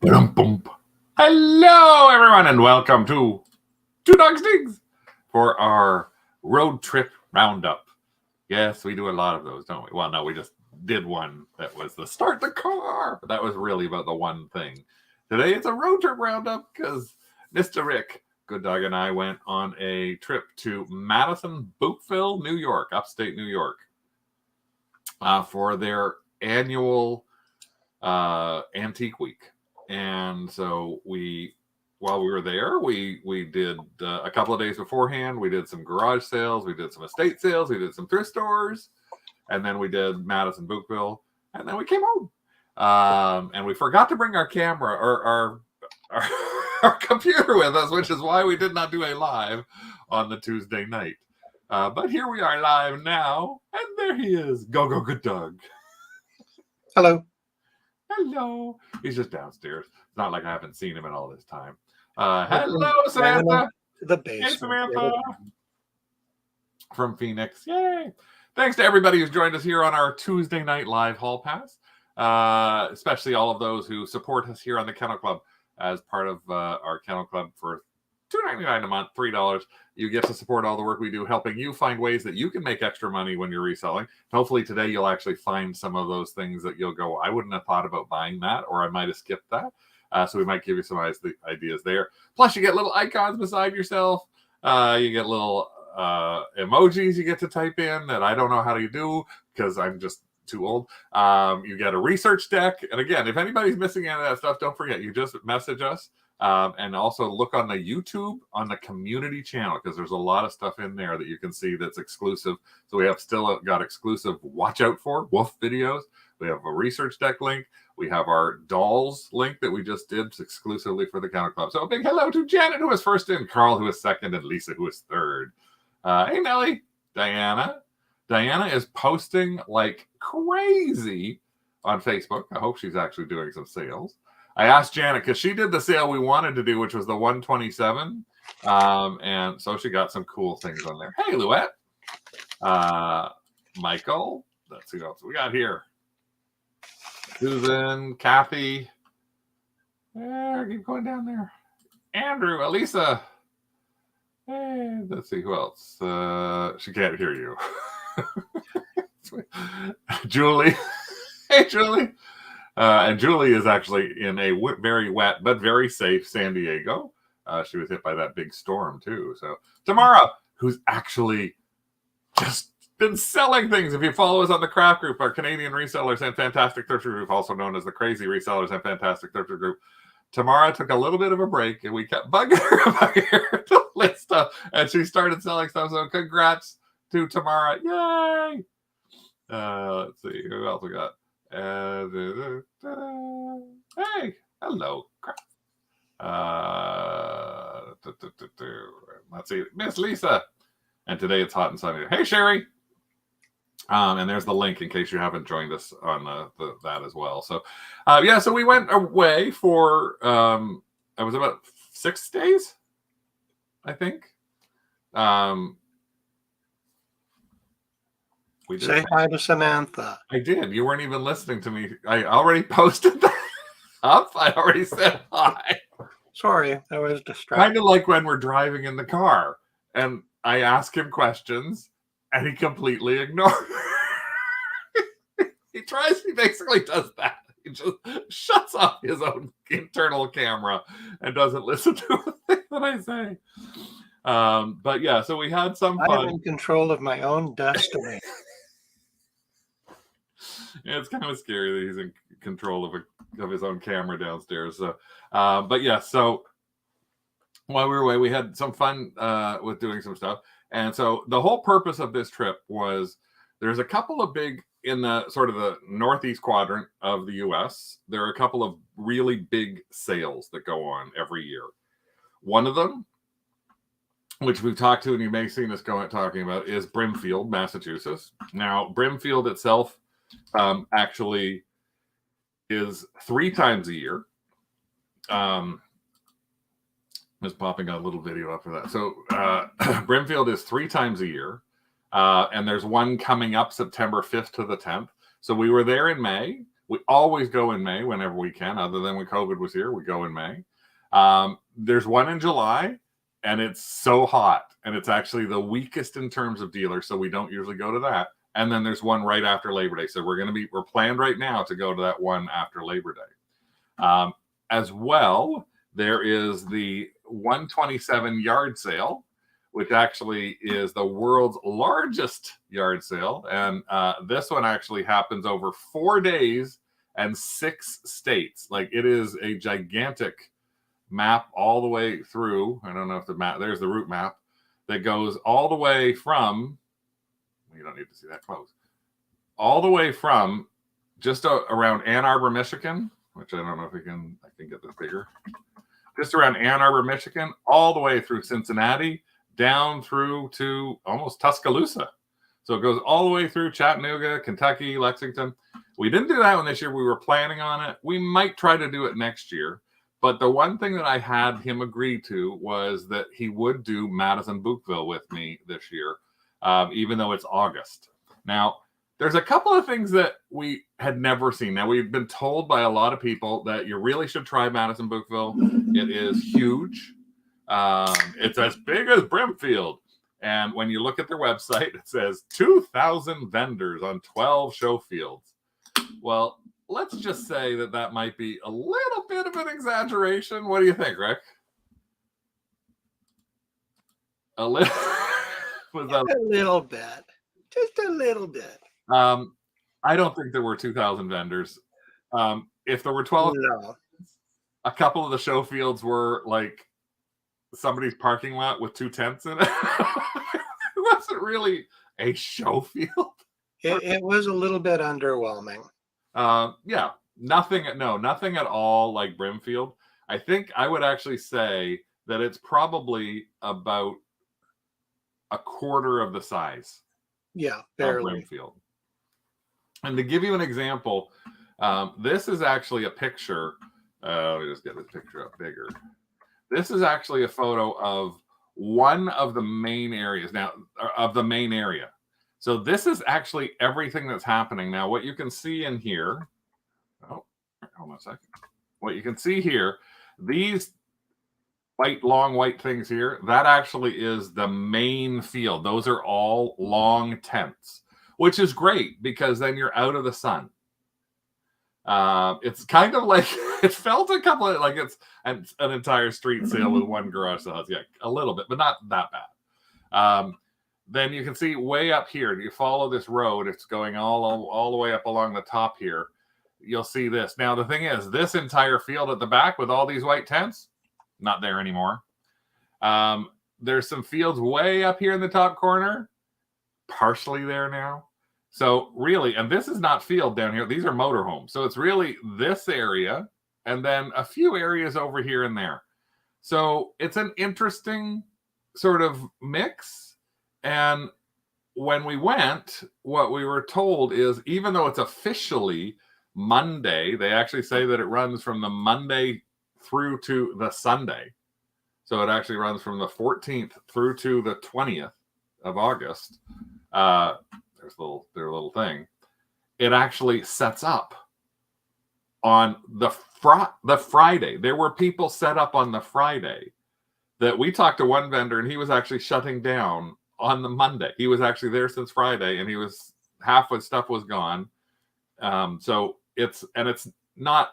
Ba-dum-bum. Hello, everyone, and welcome to Two Dogs Digs for our road trip roundup. Yes, we do a lot of those, don't we? Well, no, we just did one that was the start the car. But that was really about the one thing. Today it's a road trip roundup because Mr. Rick, Good Dog, and I went on a trip to Madison Bouckville, New York, upstate New York, for their annual antique week. And so while we were there, we did a couple of days beforehand, we did some garage sales, we did some estate sales, we did some thrift stores, and then we did Madison Bouckville, and then we came home. And we forgot to bring our camera or our computer with us, which is why we did not do a live on the Tuesday night. But here we are live now, and there he is. Go, Good Dog. Hello. Hello. He's just downstairs. It's not like I haven't seen him in all this time. Hello, Samantha. The basement. Hey, Samantha. From Phoenix. Yay. Thanks to everybody who's joined us here on our Tuesday night live hall pass, especially all of those who support us here on the Kennel Club as part of our Kennel Club for $2.99 a month, $3. You get to support all the work we do, helping you find ways that you can make extra money when you're reselling. Hopefully today you'll actually find some of those things that you'll go, I wouldn't have thought about buying that, or I might have skipped that. So we might give you some ideas there. Plus you get little icons beside yourself. You get little emojis you get to type in that I don't know how to do because I'm just too old. You get a research deck. And again, if anybody's missing any of that stuff, don't forget, you just message us. And also look on the YouTube on the community channel because there's a lot of stuff in there that you can see that's exclusive. So we have still got exclusive watch out for wolf videos. We have a research deck link. We have our dolls link that we just did exclusively for the Kennel Club. So a big hello to Janet, who was first in, Carl, who was second, and Lisa, who was third. Hey, Nellie, Diana. Diana is posting like crazy on Facebook. I hope she's actually doing some sales. I asked Janet because she did the sale we wanted to do, which was the 127. And so she got some cool things on there. Hey, Louette. Michael. Let's see what else we got here. Susan, Kathy. Keep going down there. Andrew, Elisa. Hey, let's see who else. She can't hear you. Julie. Hey, Julie. And Julie is actually in a very wet but very safe San Diego. She was hit by that big storm too. So Tamara, who's actually just been selling things. If you follow us on the Craft Group, our Canadian Resellers and Fantastic Thrifter Group, also known as the Crazy Resellers and Fantastic Thrifter Group, Tamara took a little bit of a break and we kept bugging her to list stuff. And she started selling stuff. So congrats to Tamara. Yay! Let's see, who else we got? Hey, hello. Let's see, Miss Lisa. And today it's hot and sunny. Hey, Sherry. And there's the link in case you haven't joined us on that as well. So, so we went away for it was about 6 days, I think. We did. Say hi to Samantha. I did. You weren't even listening to me. I already posted that up. I already said hi. Sorry, I was distracted. Kind of like when we're driving in the car and I ask him questions and he completely ignores. He basically does that. He just shuts off his own internal camera and doesn't listen to a thing that I say. But yeah, so we had some fun. I'm in control of my own destiny. Yeah, it's kind of scary that he's in control of his own camera downstairs. So, but yeah, so while we were away, we had some fun with doing some stuff. And so the whole purpose of this trip was there's a couple of big, in the sort of the northeast quadrant of the U.S., there are a couple of really big sales that go on every year. One of them, which we've talked to and you may have seen us talking about, is Brimfield, Massachusetts. Now, Brimfield itself actually is 3 times a year. Just popping a little video up for that. So Brimfield is 3 times a year. And there's one coming up September 5th to the 10th. So we were there in May. We always go in May whenever we can, other than when COVID was here, we go in May. There's one in July, and it's so hot, and it's actually the weakest in terms of dealers, so we don't usually go to that. And then there's one right after Labor Day. So we're planned right now to go to that one after Labor Day. As well, there is the 127 yard sale, which actually is the world's largest yard sale. And this one actually happens over 4 days and 6 states. Like, it is a gigantic map all the way through. I don't know if the map, there's the route map that goes all the way from, you don't need to see that close, all the way from just around Ann Arbor, Michigan, which I don't know if I can get this bigger, just around Ann Arbor, Michigan, all the way through Cincinnati, down through to almost Tuscaloosa. So it goes all the way through Chattanooga, Kentucky, Lexington. We didn't do that one this year. We were planning on it. We might try to do it next year. But the one thing that I had him agree to was that he would do Madison Bouckville with me this year, even though it's August. Now, there's a couple of things that we had never seen. Now, we've been told by a lot of people that you really should try Madison Bouckville. It is huge. It's as big as Brimfield. And when you look at their website, it says 2,000 vendors on 12 show fields. Well, let's just say that might be a little bit of an exaggeration. What do you think, Rick? A little bit. Just a little bit. I don't think there were 2,000 vendors. If there were 12, no. A couple of the show fields were like somebody's parking lot with 2 tents in it. It wasn't really a show field. It was a little bit underwhelming. Yeah, nothing at all like Brimfield. I think I would actually say that it's probably about a quarter of the size. Yeah, barely. Of Brimfield. And to give you an example, this is actually a picture. Let me just get this picture up bigger. This is actually a photo of one of the main areas So this is actually everything that's happening. Now, what you can see in here, hold on a second. What you can see here, these long white things here, that actually is the main field. Those are all long tents, which is great because then you're out of the sun. It's kind of like, it felt a couple of, like it's an entire street sale with one garage sale. Yeah, a little bit, but not that bad. Then you can see way up here, you follow this road, it's going all the way up along the top here. You'll see this. Now, the thing is, this entire field at the back with all these white tents, not there anymore. There's some fields way up here in the top corner, partially there now. So really, and this is not field down here. These are motorhomes. So it's really this area and then a few areas over here and there. So it's an interesting sort of mix. And when we went, what we were told is even though it's officially Monday, they actually say that it runs from the Monday through to the Sunday. So it actually runs from the 14th through to the 20th of August. There's their little thing. It actually sets up on the Friday. There were people set up on the Friday that we talked to one vendor and he was actually shutting down on the Monday. He was actually there since Friday and he was half his stuff was gone. So it's not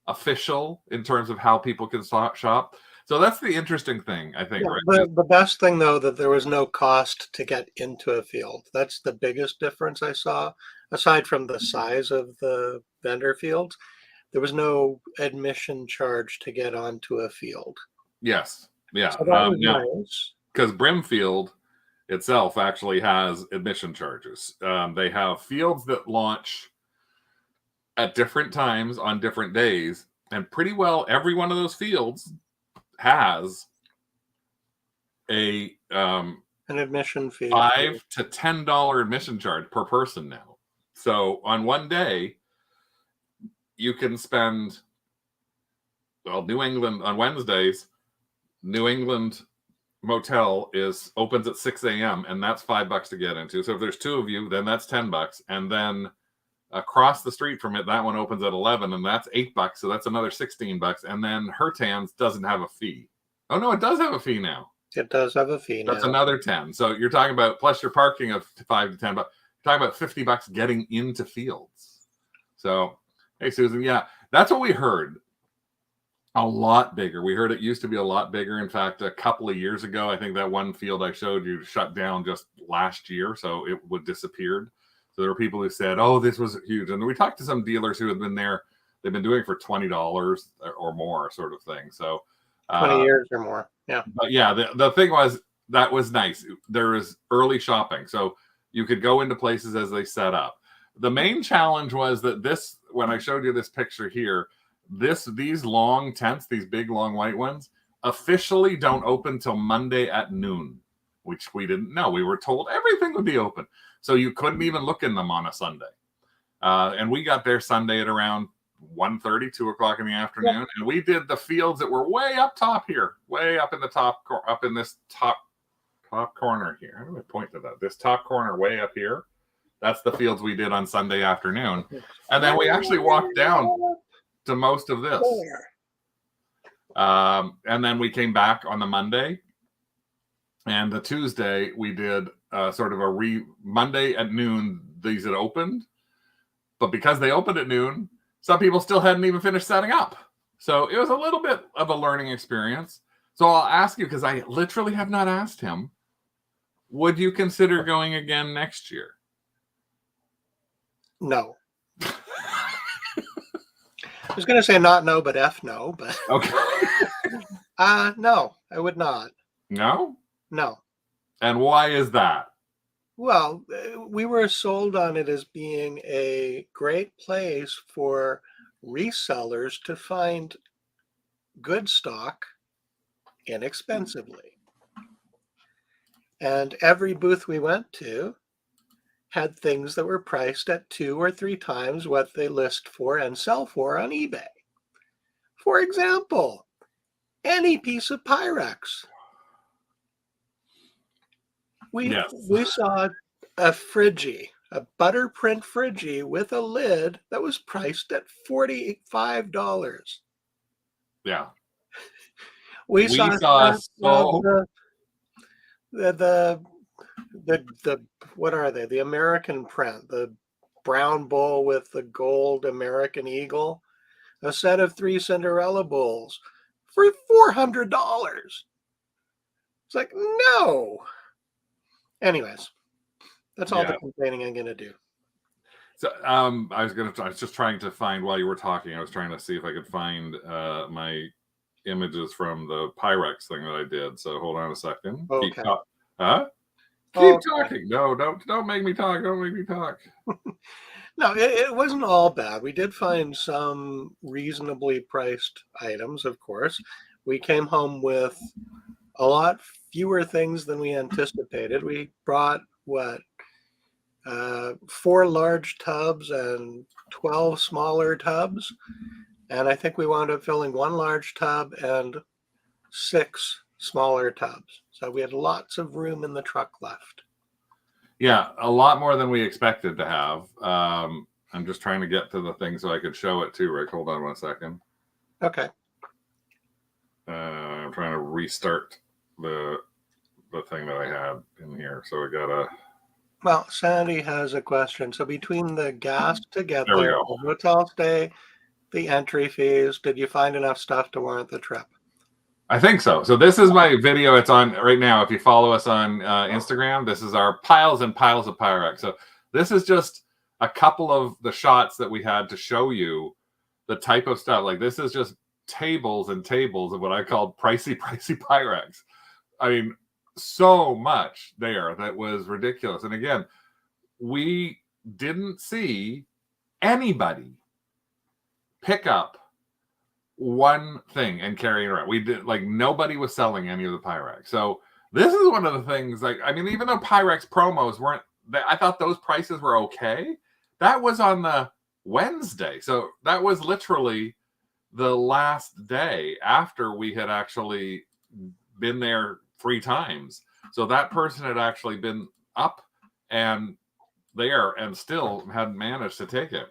official in terms of how people can shop. So that's the interesting thing, I think. Yeah, right? The best thing, though, that there was no cost to get into a field. That's the biggest difference I saw. Aside from the size of the vendor fields, there was no admission charge to get onto a field. Yes. Yeah. So that was nice. Because Brimfield itself actually has admission charges. They have fields that launch at different times on different days. And pretty well every one of those fields has an admission fee, $5 to $10 admission charge per person now. So on one day, you can spend, New England on Wednesdays, New England Motel opens at 6 a.m. and that's $5 to get into. So if there's 2 of you, then that's $10, and then Across the street from it, that one opens at 11, and that's $8, so that's another $16. And then Hertan's doesn't have a fee. Oh no, it does have a fee now. It does have a fee now. That's another 10. So you're talking about, plus your parking of $5 to $10. You're talking about $50 getting into fields. So, hey Susan, yeah, that's what we heard. A lot bigger. We heard it used to be a lot bigger. In fact, a couple of years ago, I think that one field I showed you shut down just last year, so it would disappeared. So there were people who said, "Oh, this was huge," and we talked to some dealers who have been there. They've been doing it for $20 or more, sort of thing. So 20 years or more. Yeah. But yeah, the thing was, that was nice. There was early shopping, so you could go into places as they set up. The main challenge was that this, when I showed you this picture here, these long tents, these big long white ones, officially don't open till Monday at noon, which we didn't know. We were told everything would be open, so you couldn't even look in them on a Sunday. And we got there Sunday at around 1:30, 2 o'clock in the afternoon, and we did the fields that were way up top here, way up in the top, up in this top corner here. How do I point to that? This top corner way up here. That's the fields we did on Sunday afternoon, and then we actually walked down to most of this. And then we came back on the Monday, and the Tuesday we did sort of Monday at noon. These had opened, but because they opened at noon, some people still hadn't even finished setting up. So it was a little bit of a learning experience. So I'll ask you, because I literally have not asked him, would you consider going again next year? No. I was going to say not no, but F no. But okay. No, I would not. No? No. And why is that? Well, we were sold on it as being a great place for resellers to find good stock inexpensively. And every booth we went to had things that were priced at 2 or 3 times what they list for and sell for on eBay. For example, any piece of Pyrex. We saw a Friggy, a butter print Friggy with a lid that was priced at $45. Yeah. We saw the what are they? The American print, the brown bowl with the gold American eagle, a set of 3 Cinderella bowls for $400. It's like, no. Anyways, that's all the complaining I'm gonna do. So I was just trying to find, while you were talking, I was trying to see if I could find my images from the Pyrex thing that I did. So hold on a second. Okay. Keep talking. No, don't make me talk. Don't make me talk. No, it wasn't all bad. We did find some reasonably priced items, of course. We came home with a lot fewer things than we anticipated. We brought 4 large tubs and 12 smaller tubs. And I think we wound up filling 1 large tub and 6 smaller tubs. So we had lots of room in the truck left. Yeah, a lot more than we expected to have. I'm just trying to get to the thing so I could show it too, Rick. Hold on 1 second. Okay. I'm trying to restart the thing that I had in here. So we gotta. Well, Sandy has a question. So between the gas to get There we there, go. the hotel stay, the entry fees, did you find enough stuff to warrant the trip? I think so. So this is my video. It's on right now. If you follow us on Instagram, this is our piles and piles of Pyrex. So this is just a couple of the shots that we had to show you the type of stuff. Like, this is just tables and tables of what I called pricey Pyrex. I mean, so much there that was ridiculous. And again, we didn't see anybody pick up one thing and carry it around. We did, like, nobody was selling any of the Pyrex. So this is one of the things, like, I mean, even though Pyrex promos weren't, I thought those prices were okay. That was on the Wednesday. So that was literally the last day after we had actually been there 3 times. So that person had actually been up and there and still hadn't managed to take it.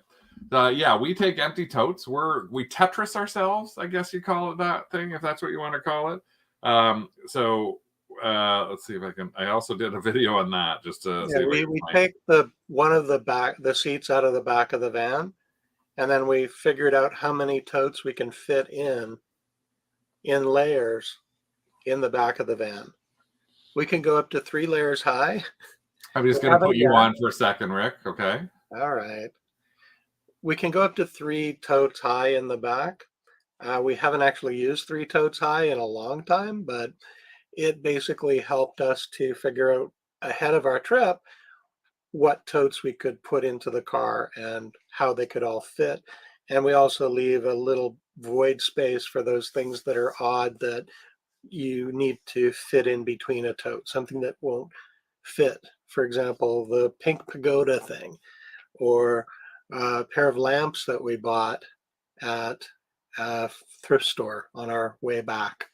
Yeah, we take empty totes. We Tetris ourselves, I guess you call it that thing, if that's what you want to call it. Let's see if I can. I also did a video on that just to see if I can we find take one of the seats out of the back of the van, and then we figured out how many totes we can fit in layers in the back of the van. We can go up to 3 layers high. I'm just going to put you on for a second, Rick. Okay. All right. We can go up to 3 totes high in the back. We haven't actually used 3 totes high in a long time, but it basically helped us to figure out ahead of our trip what totes we could put into the car and how they could all fit. And we also leave a little void space for those things that are odd that you need to fit in between a tote, something that won't fit. For example, the pink pagoda thing, or a pair of lamps that we bought at a thrift store on our way back.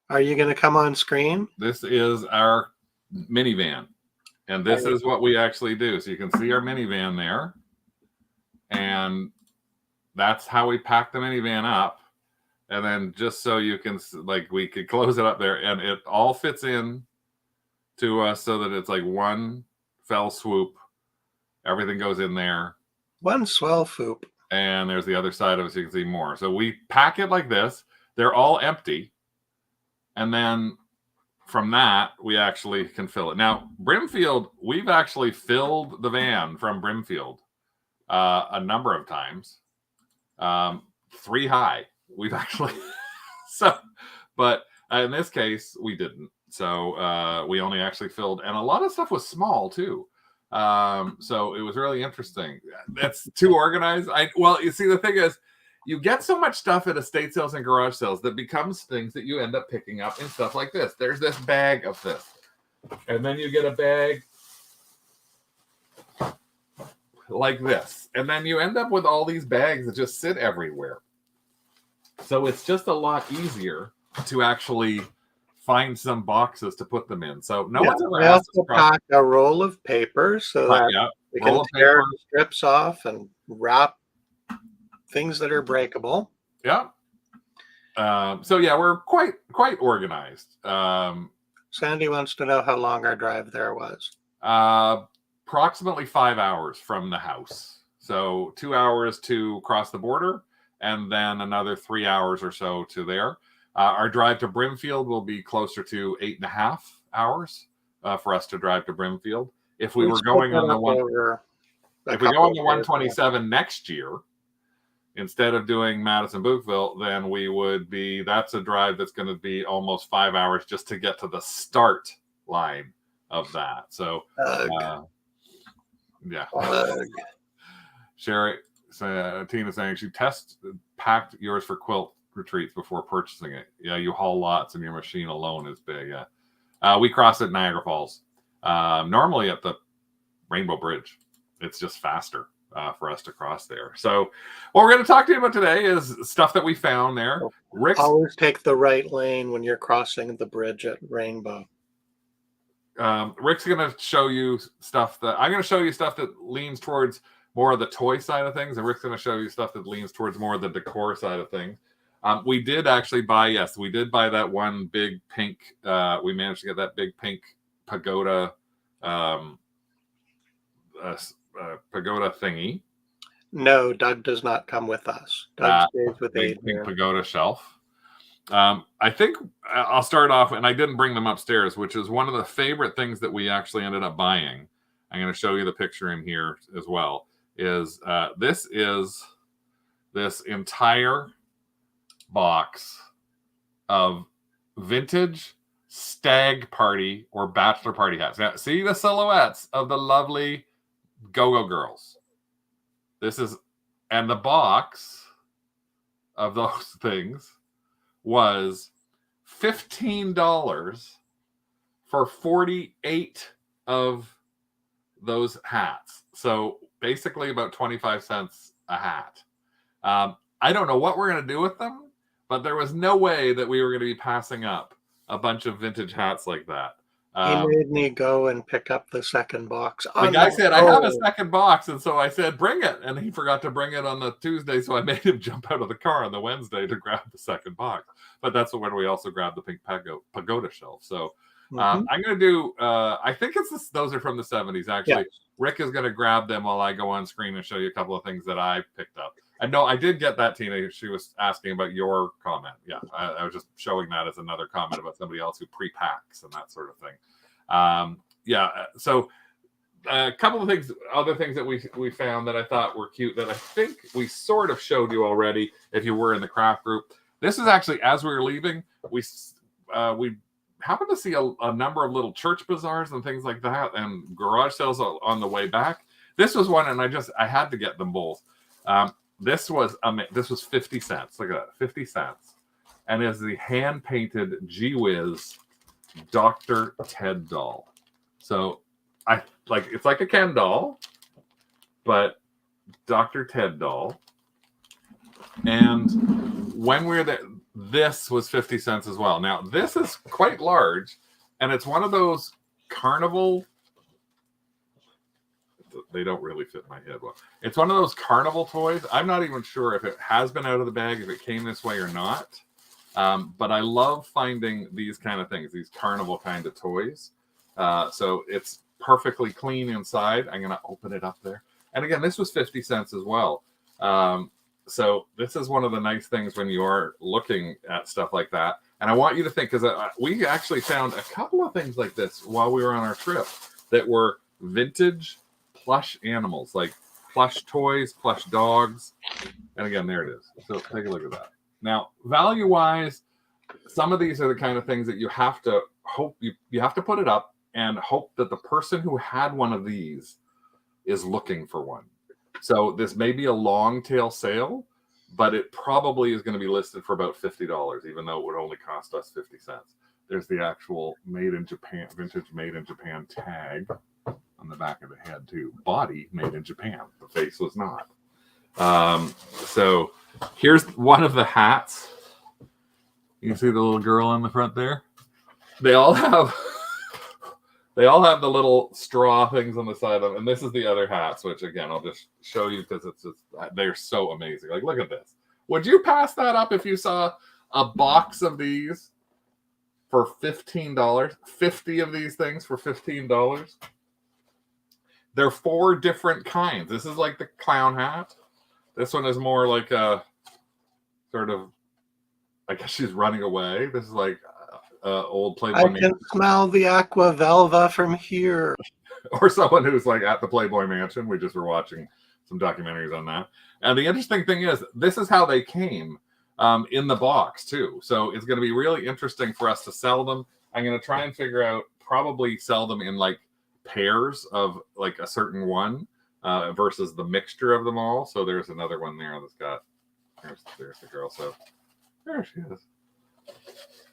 Are you going to come on screen? This is our minivan, and this is what we actually do. So you can see our minivan there, and that's how we pack the minivan up. And then just so you can, like, we could close it up there, and it all fits in to us so that it's like one fell swoop. Everything goes in there. One swell swoop. And there's the other side of it so you can see more. So we pack it like this. They're all empty. And then from that, we actually can fill it. Now, Brimfield, we've actually filled the van from Brimfield a number of times. 3 high. We've actually... But in this case, we didn't. So we only actually filled... And a lot of stuff was small, too. So it was really interesting. That's too organized. Well, you see, the thing is, you get so much stuff at estate sales and garage sales that becomes things that you end up picking up in stuff like this. There's this bag of this. And then you get a bag like this. And then you end up with all these bags that just sit everywhere. So it's just a lot easier to actually find some boxes to put them in. So no one's ever asked us. Pack a roll of paper so that we can tear strips off and wrap things that are breakable. Yeah. So yeah, we're quite organized. Sandy wants to know how long our drive there was. Approximately 5 hours from the house. So 2 hours to cross the border, and then another 3 hours or so to there. Our drive to Brimfield will be closer to 8.5 hours for us to drive to Brimfield. If we were going on the 127 next year, instead of doing Madison Bouckville, then we would be, that's a drive that's going to be almost 5 hours just to get to the start line of that. So, yeah. Sherry, Tina saying she packed yours for quilt retreats before purchasing it. Yeah, you haul lots and your machine alone is big. Yeah. We cross at Niagara Falls. Normally at the Rainbow Bridge. It's just faster for us to cross there. So what we're going to talk to you about today is stuff that we found there. Rick's, always take the right lane when you're crossing the bridge at Rainbow. Rick's going to show you stuff that I'm going to show you stuff that leans towards more of the toy side of things, and Rick's going to show you stuff that leans towards more of the decor side of things. We did actually buy that one big pink. We managed to get that big pink pagoda pagoda thingy. No, Doug does not come with us. Doug stays with Adrian. Pink pagoda shelf. I think I'll start off, and I didn't bring them upstairs, which is one of the favorite things that we actually ended up buying. I'm going to show you the picture in here as well. This is this entire box of vintage stag party or bachelor party hats. Now, see the silhouettes of the lovely go-go girls. And the box of those things was $15 for 48 of those hats. So basically about 25 cents a hat. I don't know what we're going to do with them, but there was no way that we were going to be passing up a bunch of vintage hats like that. He made me go and pick up the second box. The guy said, I have a second box. And so I said, bring it. And he forgot to bring it on the Tuesday. So I made him jump out of the car on the Wednesday to grab the second box. But that's when we also grabbed the pink pagoda shelf. So I'm going to do, I think those are from the 70s, actually. Yeah. Rick is going to grab them while I go on screen and show you a couple of things that I picked up. And no, I did get that, Tina. She was asking about your comment. Yeah, I was just showing that as another comment about somebody else who pre-packs and that sort of thing. So a couple of things, other things that we found that I thought were cute that I think we sort of showed you already if you were in the craft group. This is actually, as we were leaving, we happened to see a number of little church bazaars and things like that and garage sales on the way back. This was one, and I had to get them both. This was 50 cents. Look at that, 50 cents. And it's the hand-painted Gee Whiz Dr. Ted doll. So it's like a Ken doll, but Dr. Ted doll. And when we were there, this was 50 cents as well. Now, this is quite large, and it's one of those carnival. They don't really fit my head well. It's one of those carnival toys. I'm not even sure if it has been out of the bag, if it came this way or not. But I love finding these kind of things, these carnival kind of toys. So it's perfectly clean inside. I'm going to open it up there. And again, this was 50 cents as well. So this is one of the nice things when you are looking at stuff like that. And I want you to think, because we actually found a couple of things like this while we were on our trip that were vintage plush animals, like plush toys, plush dogs. And again, there it is. So take a look at that. Now, value-wise, some of these are the kind of things that you have to hope, you have to put it up and hope that the person who had one of these is looking for one. So this may be a long tail sale, but it probably is going to be listed for about $50, even though it would only cost us 50 cents. There's the actual made in Japan, vintage made in Japan tag on the back of the head too. Body made in Japan. The face was not. So here's one of the hats. You can see the little girl on the front there. They all have the little straw things on the side of them. And this is the other hats, which again, I'll just show you because they're so amazing. Like, look at this. Would you pass that up if you saw a box of these for $15? 50 of these things for $15? They're 4 different kinds. This is like the clown hat. This one is more like a sort of, I guess she's running away. This is like old Playboy. I can smell the aqua velva from here. Or someone who's like at the Playboy Mansion. We just were watching some documentaries on that. And the interesting thing is, this is how they came in the box too. So it's going to be really interesting for us to sell them. I'm going to try and figure out, probably sell them in like pairs of like a certain one versus the mixture of them all. So there's another one there that's got, there's the girl. So there she is.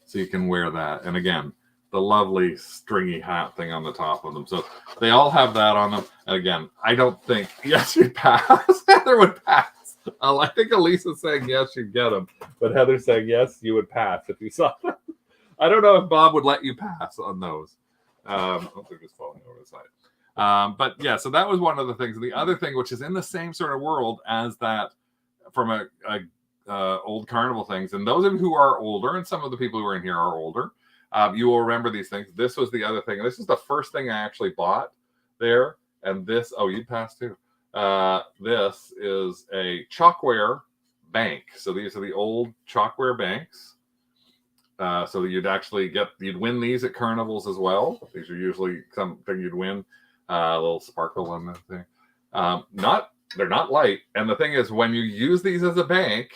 So you can wear that. And again, the lovely stringy hat thing on the top of them. So they all have that on them. And again, I don't think, yes, you'd pass. Heather would pass. I think Elisa's saying yes, you'd get them. But Heather's saying yes, you would pass if you saw them. I don't know if Bob would let you pass on those. They're just falling over the side. But yeah, so that was one of the things. The other thing, which is in the same sort of world as that from a old carnival things, and those of you who are older, and some of the people who are in here are older, you will remember these things. This was the other thing. This is the first thing I actually bought there. And this, oh, you'd pass too. This is a chalkware bank. So these are the old chalkware banks. So that you'd win these at carnivals as well. These are usually something you'd win, a little sparkle on the thing. They're not light. And the thing is, when you use these as a bank,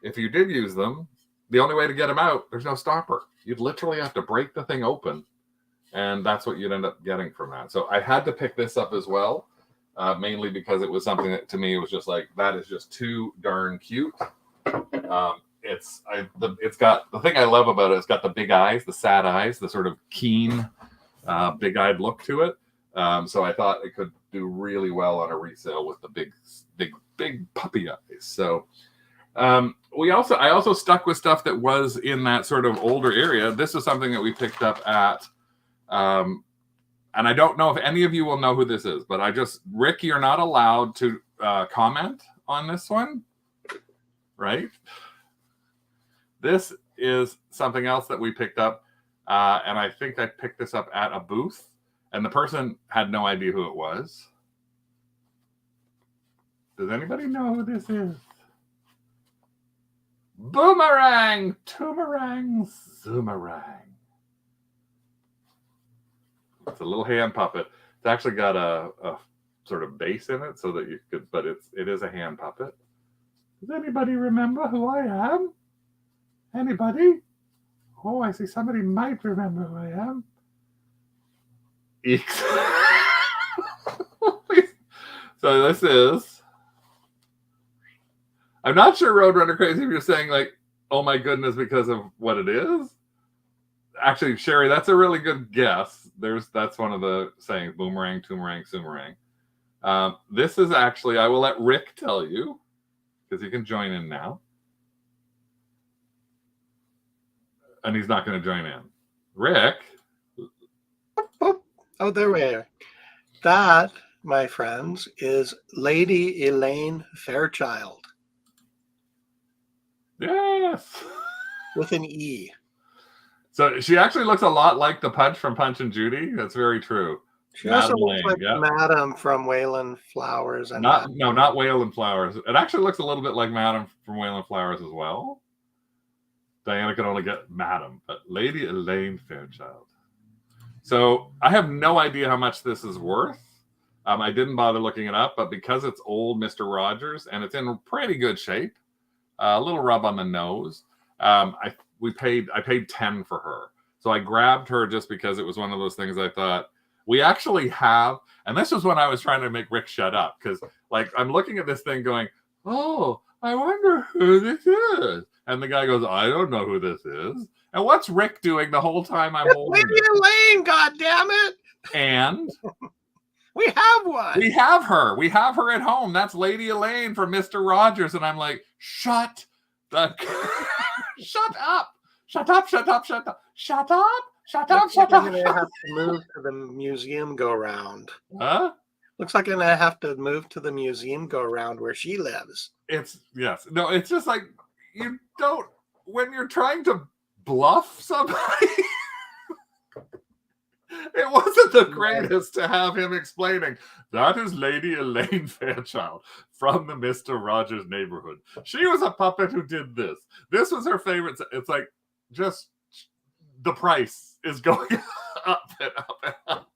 if you did use them, the only way to get them out, there's no stopper. You'd literally have to break the thing open. And that's what you'd end up getting from that. So I had to pick this up as well, mainly because it was something that to me was just like, that is just too darn cute. It's got, the thing I love about it, it's got the big eyes, the sad eyes, the sort of keen, big-eyed look to it. So I thought it could do really well on a resale with the big puppy eyes. So I also stuck with stuff that was in that sort of older area. This is something that we picked up at, and I don't know if any of you will know who this is, but Rick, you're not allowed to comment on this one, right? This is something else that we picked up, and I think I picked this up at a booth, and the person had no idea who it was. Does anybody know who this is? Boomerang, Toomerang, Zoomerang. It's a little hand puppet. It's actually got a sort of base in it so that you could, but it is a hand puppet. Does anybody remember who I am? Anybody? Oh, I see somebody might remember who I am. Eeks. So this is, I'm not sure Roadrunner Crazy if you're saying like, oh my goodness, because of what it is. Actually, Sherry, that's a really good guess. That's one of the sayings, boomerang, toomerang, soomerang. This is actually, I will let Rick tell you, because he can join in now. And he's not going to join in. Rick? Oh, there we are. That, my friends, is Lady Elaine Fairchild. Yes. With an E. So she actually looks a lot like the Punch from Punch and Judy. That's very true. She also Madam looks Lane, like yep. Madam from Wayland Flowers. And not Wayland Flowers. It actually looks a little bit like Madam from Wayland Flowers as well. Diana could only get Madam, but Lady Elaine Fairchild. So I have no idea how much this is worth. I didn't bother looking it up, but because it's old Mr. Rogers and it's in pretty good shape, a little rub on the nose. I paid 10 for her. So I grabbed her just because it was one of those things I thought we actually have. And this was when I was trying to make Rick shut up because like I'm looking at this thing going, oh, I wonder who this is. And the guy goes, I don't know who this is. And what's Rick doing the whole time I'm holding Lady Elaine, goddammit! And we have one. We have her. We have her at home. That's Lady Elaine from Mr. Rogers. And I'm like, shut up. Shut up. Shut up. Shut up. Shut up. Shut up. Shut up. Shut up. I'm going to have to move to the museum go round. Huh? Looks like I'm going to have to move to the museum go round where she lives. Yes. No, it's just like, you don't, when you're trying to bluff somebody, it wasn't the greatest to have him explaining, that is Lady Elaine Fairchild from the Mr. Rogers neighborhood. She was a puppet who did this. This was her favorite. It's like, just the price is going up and up and up.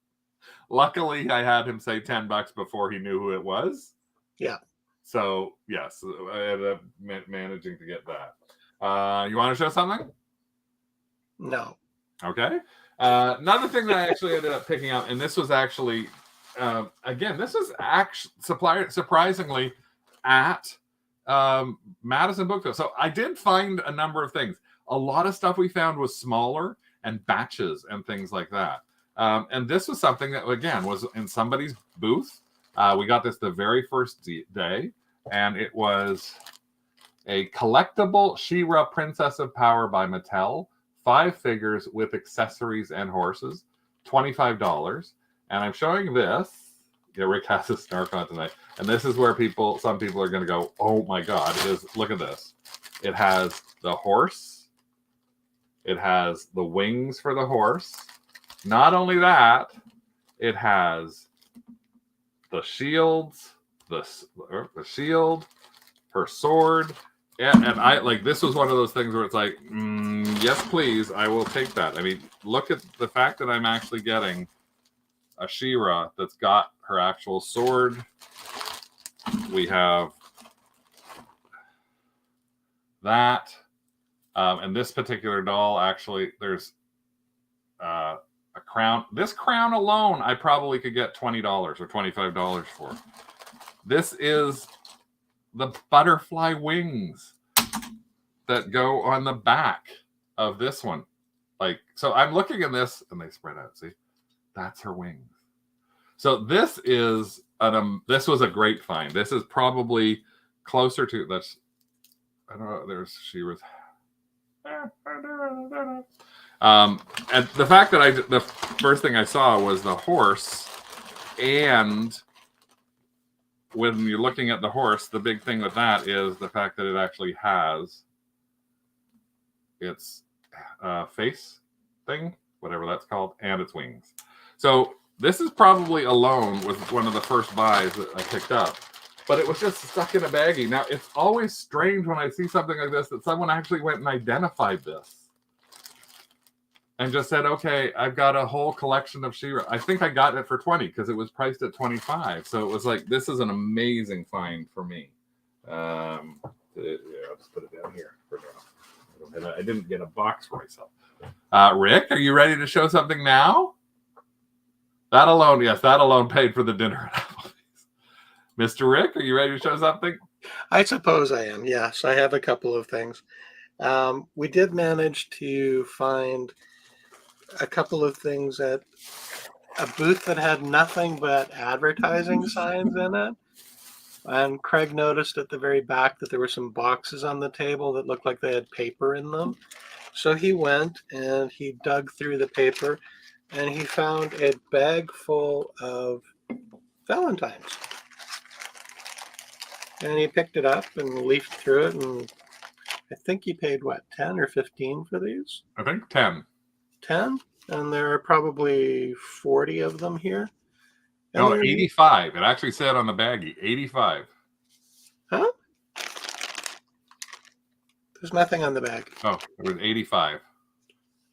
Luckily, I had him say $10 before he knew who it was. Yeah. So, yes, I ended up managing to get that. You want to show something? No. Okay. Another thing that I actually ended up picking up, and this was actually, again, this was actually surprisingly at Madison Bouckville. So I did find a number of things. A lot of stuff we found was smaller and batches and things like that. And this was something that, again, was in somebody's booth. We got this the very first day, and it was a collectible She-Ra Princess of Power by Mattel. 5 figures with accessories and horses, $25. And I'm showing this. Yeah, Rick has a snark on tonight. And this is where some people are going to go, oh my God, look at this. It has the horse. It has the wings for the horse. Not only that, it has the shields, the shield, her sword. And I like, this was one of those things where it's like, yes, please, I will take that. I mean, look at the fact that I'm actually getting a She-Ra that's got her actual sword. We have that. And this particular doll, actually, there's a crown. This crown alone, I probably could get $20 or $25 for. This is the butterfly wings that go on the back of this one. Like, so I'm looking at this and they spread out. See, that's her wings. So this is this was a great find. This is probably closer to, I don't know. She was. And the fact that the first thing I saw was the horse, and when you're looking at the horse, the big thing with that is the fact that it actually has its face thing, whatever that's called, and its wings. So this is probably alone was one of the first buys that I picked up, but it was just stuck in a baggie. Now, it's always strange when I see something like this that someone actually went and identified this and just said, okay, I've got a whole collection of She-Ra. I think I got it for 20 because it was priced at 25. So it was like, this is an amazing find for me. I'll just put it down here for now. I didn't get a box for myself. Rick, are you ready to show something now? That alone paid for the dinner at Applebee's. Mr. Rick, are you ready to show something? I suppose I am. Yes, I have a couple of things. We did manage to find a couple of things at a booth that had nothing but advertising signs in it. And Craig noticed at the very back that there were some boxes on the table that looked like they had paper in them. So he went and he dug through the paper and he found a bag full of Valentines. And he picked it up and leafed through it, and I think he paid, what, 10 or 15 for these? I think 10. 10? And there are probably 40 of them here. No, 85. It actually said on the baggie, 85. Huh? There's nothing on the bag. Oh, it was 85.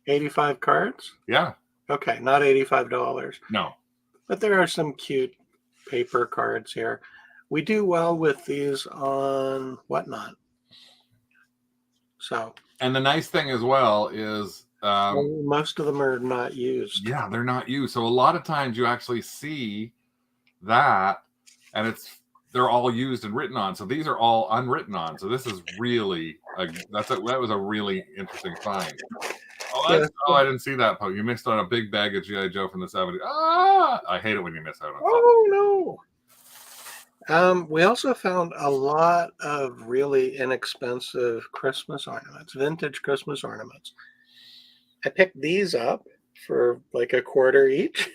85 cards? Yeah. Okay, not $85. No. But there are some cute paper cards here. We do well with these on Whatnot. So. And the nice thing as well is most of them are not used. Yeah, they're not used. So a lot of times you actually see that, and they're all used and written on. So these are all unwritten on. So this is really that was a really interesting find. I didn't see that, Poe. You missed on a big bag of G.I. Joe from the 70s. I hate it when you miss out on something. Oh no. We also found a lot of really inexpensive Christmas ornaments, vintage Christmas ornaments. I picked these up for like $0.25 each.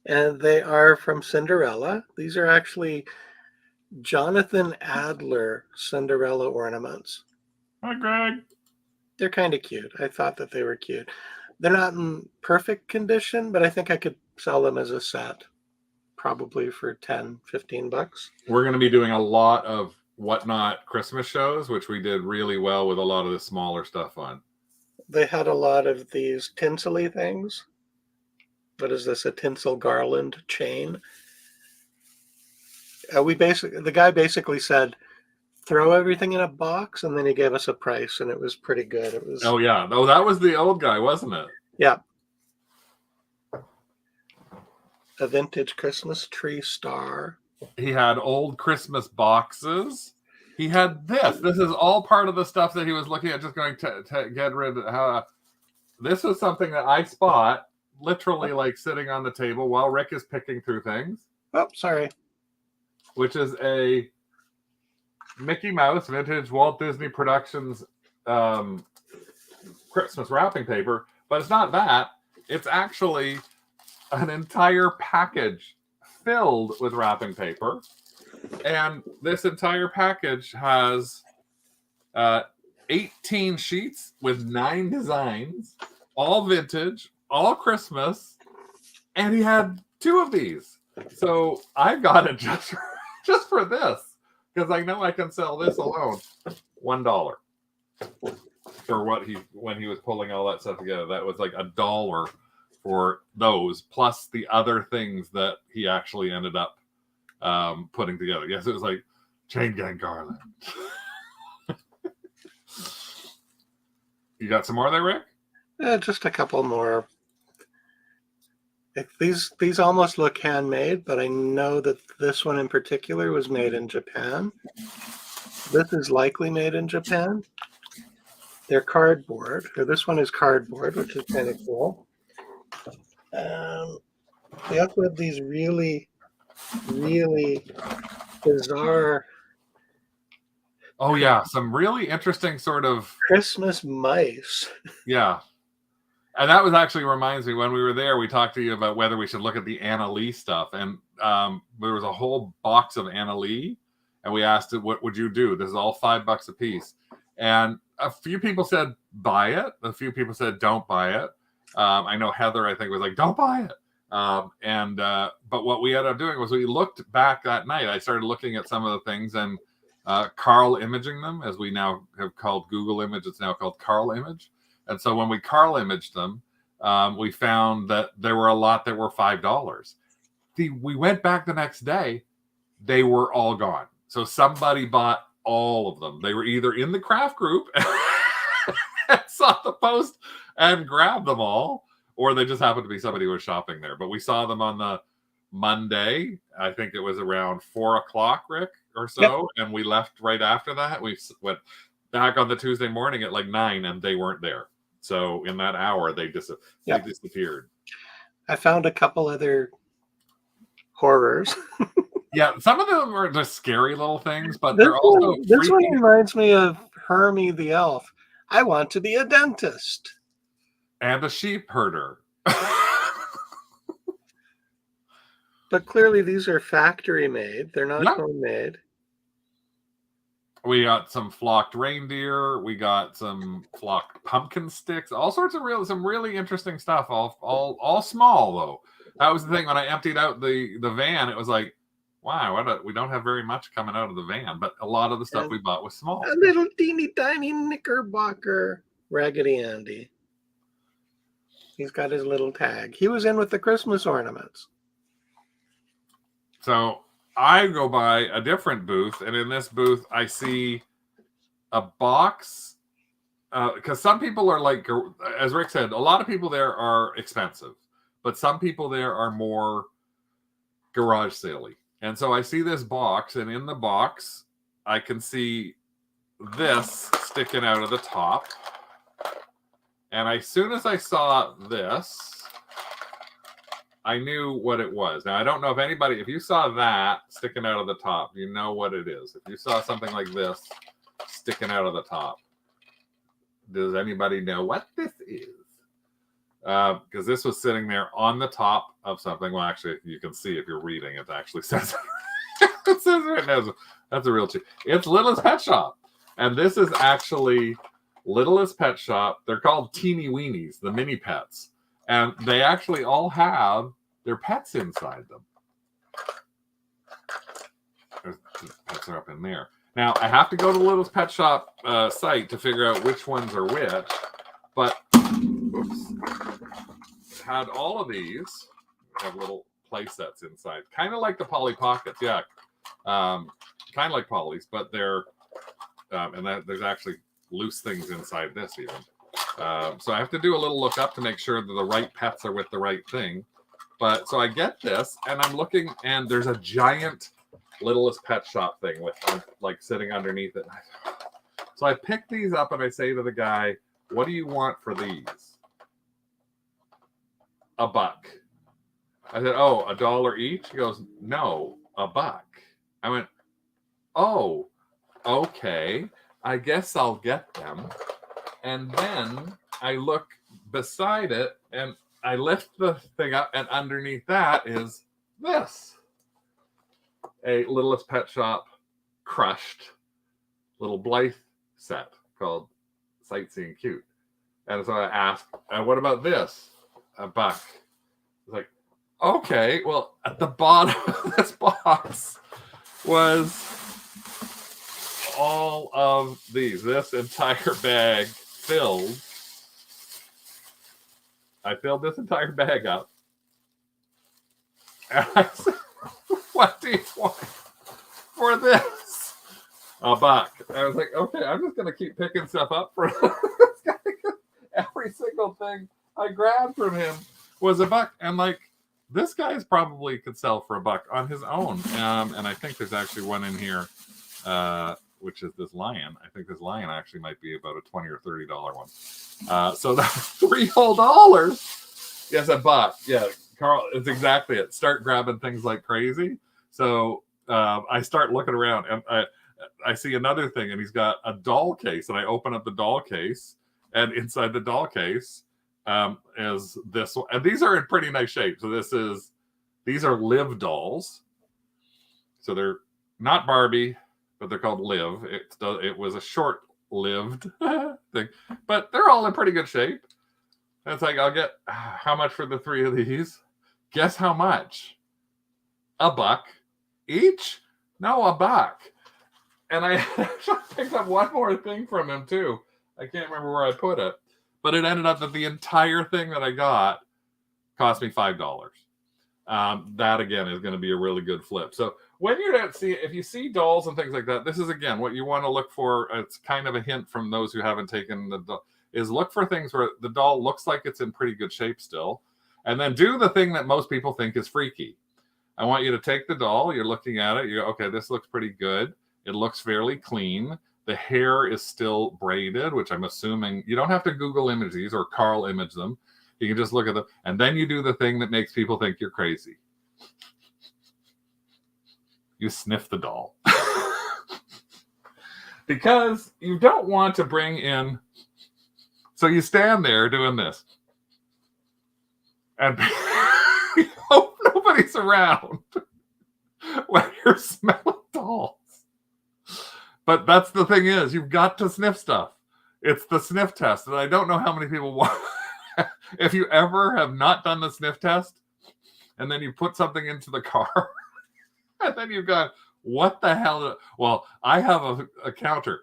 And they are from Cinderella. These are actually Jonathan Adler Cinderella ornaments. Hi, Greg. They're kind of cute. I thought that they were cute. They're not in perfect condition, but I think I could sell them as a set, probably for $10, $15. We're going to be doing a lot of Whatnot Christmas shows, which we did really well with a lot of the smaller stuff on. They had a lot of these tinsel-y things. What is this? A tinsel garland chain? The guy basically said, throw everything in a box, and then he gave us a price, and it was pretty good. It was. Oh yeah, that was the old guy, wasn't it? Yeah. A vintage Christmas tree star. He had old Christmas boxes. He had this. This is all part of the stuff that he was looking at, just going to get rid of. This was something that I spot literally like sitting on the table while Rick is picking through things. Oh, sorry. Which is a Mickey Mouse vintage Walt Disney Productions Christmas wrapping paper. But it's not that. It's actually an entire package filled with wrapping paper. And this entire package has 18 sheets with 9 designs, all vintage, all Christmas, and he had 2 of these. So I got it just for this, because I know I can sell this alone $1 for when he was pulling all that stuff together. That was like $1 for those, plus the other things that he actually ended up putting together. Yes, it was like chain gang garland. You got some more there, Rick? Just a couple more. These almost look handmade, but I know that this one in particular was made in Japan. This is likely made in Japan. They're cardboard, or this one is cardboard, which is kind of cool. They also have these really, really bizarre Oh yeah, some really interesting sort of Christmas mice. yeah. And that was actually reminds me when we were there, we talked to you about whether we should look at the Anna Lee stuff. And there was a whole box of Anna Lee. And we asked it, what would you do? This is all $5 a piece. And a few people said, buy it. A few people said, don't buy it. I know Heather, I think, was like, don't buy it. But what we ended up doing was we looked back that night. I started looking at some of the things and Carl imaging them, as we now have called Google Image. It's now called Carl Image. And so when we Carl imaged them, we found that there were a lot that were $5. We went back the next day, they were all gone. So somebody bought all of them. They were either in the craft group and saw the post and grabbed them all, or they just happened to be somebody who was shopping there. But we saw them on the Monday. I think it was around 4:00, Rick, or so. Yep. And we left right after that. We went back on the Tuesday morning at like 9 and they weren't there. So in that hour, they disappeared. I found a couple other horrors. Yeah, some of them are just scary little things, but they're also this one reminds me of Hermie the elf. I want to be a dentist. And a sheep herder. But clearly these are factory made. They're not homemade. We got some flocked reindeer. We got some flocked pumpkin sticks. All sorts of some really interesting stuff. All small though. That was the thing when I emptied out the van. It was like, wow, we don't have very much coming out of the van. But a lot of the stuff we bought was small. A little teeny tiny Knickerbocker Raggedy Andy. He's got his little tag. He was in with the Christmas ornaments. So I go by a different booth, and in this booth, I see a box. Because some people are like, as Rick said, a lot of people there are expensive, but some people there are more garage sale-y. And so I see this box, and in the box, I can see this sticking out of the top. And as soon as I saw this, I knew what it was. Now, I don't know if you saw that sticking out of the top, you know what it is. If you saw something like this sticking out of the top, does anybody know what this is? Because this was sitting there on the top of something. Well, actually, you can see if you're reading, it actually says it says right now. That's a real cheap. It's Littlest Pet Shop. And this is actually Littlest Pet Shop. They're called Teeny Weenies, the mini pets. And they actually all have their pets inside them. The pets are up in there. Now, I have to go to the Littlest Pet Shop site to figure out which ones are which. But, oops, had all of these. Have little play sets inside. Kind of like the Polly Pockets, yeah. Kind of like Polly's, but they're, there's actually loose things inside this even. So I have to do a little look up to make sure that the right pets are with the right thing. But so I get this, and I'm looking, and there's a giant Littlest Pet Shop thing with like sitting underneath it. So I pick these up, and I say to the guy, "What do you want for these?" $1. I said, "Oh, $1 each?" He goes, "No, $1." I went, "Oh, okay. I guess I'll get them." And then I look beside it, and I lift the thing up, and underneath that is this. A Littlest Pet Shop crushed little Blythe set called Sightseeing Cute. And so I asked, and what about this? $1. It's like, okay, well, at the bottom of this box was all of these. This entire bag filled. I filled this entire bag up. And I said, "What do you want for this?" $1. I was like, okay, I'm just going to keep picking stuff up for this guy. Every single thing I grabbed from him was $1. And like, this guy's probably could sell for $1 on his own. And I think there's actually one in here, which is this lion. I think this lion actually might be about a $20 or $30 one. So that's $3 whole dollars. Yes, $1. Yeah, Carl, it's exactly it. Start grabbing things like crazy. So I start looking around, and I see another thing, and he's got a doll case, and I open up the doll case, and inside the doll case is this one, and these are in pretty nice shape. So these are Liv dolls. So they're not Barbie, but they're called Liv. It was a short-lived thing, but they're all in pretty good shape. And it's like, I'll get how much for the 3 of these? Guess how much? $1 each? No, $1. And I picked up one more thing from him too. I can't remember where I put it, but it ended up that the entire thing that I got cost me $5. That again is going to be a really good flip. So when you're if you see dolls and things like that, this is again what you want to look for. It's kind of a hint from those who haven't taken the doll, is look for things where the doll looks like it's in pretty good shape still, and then do the thing that most people think is freaky. I want you to take the doll. You're looking at it. You go, okay, this looks pretty good. It looks fairly clean. The hair is still braided, which I'm assuming you don't have to Google image these or Carl image them. You can just look at them, and then you do the thing that makes people think you're crazy. You sniff the doll. Because you don't want to bring in... So you stand there doing this. And you hope nobody's around when you're smelling dolls. But that's the thing is, you've got to sniff stuff. It's the sniff test, and I don't know how many people want... If you ever have not done the sniff test, and then you put something into the car, and then you've got, what the hell? Well, I have a counter.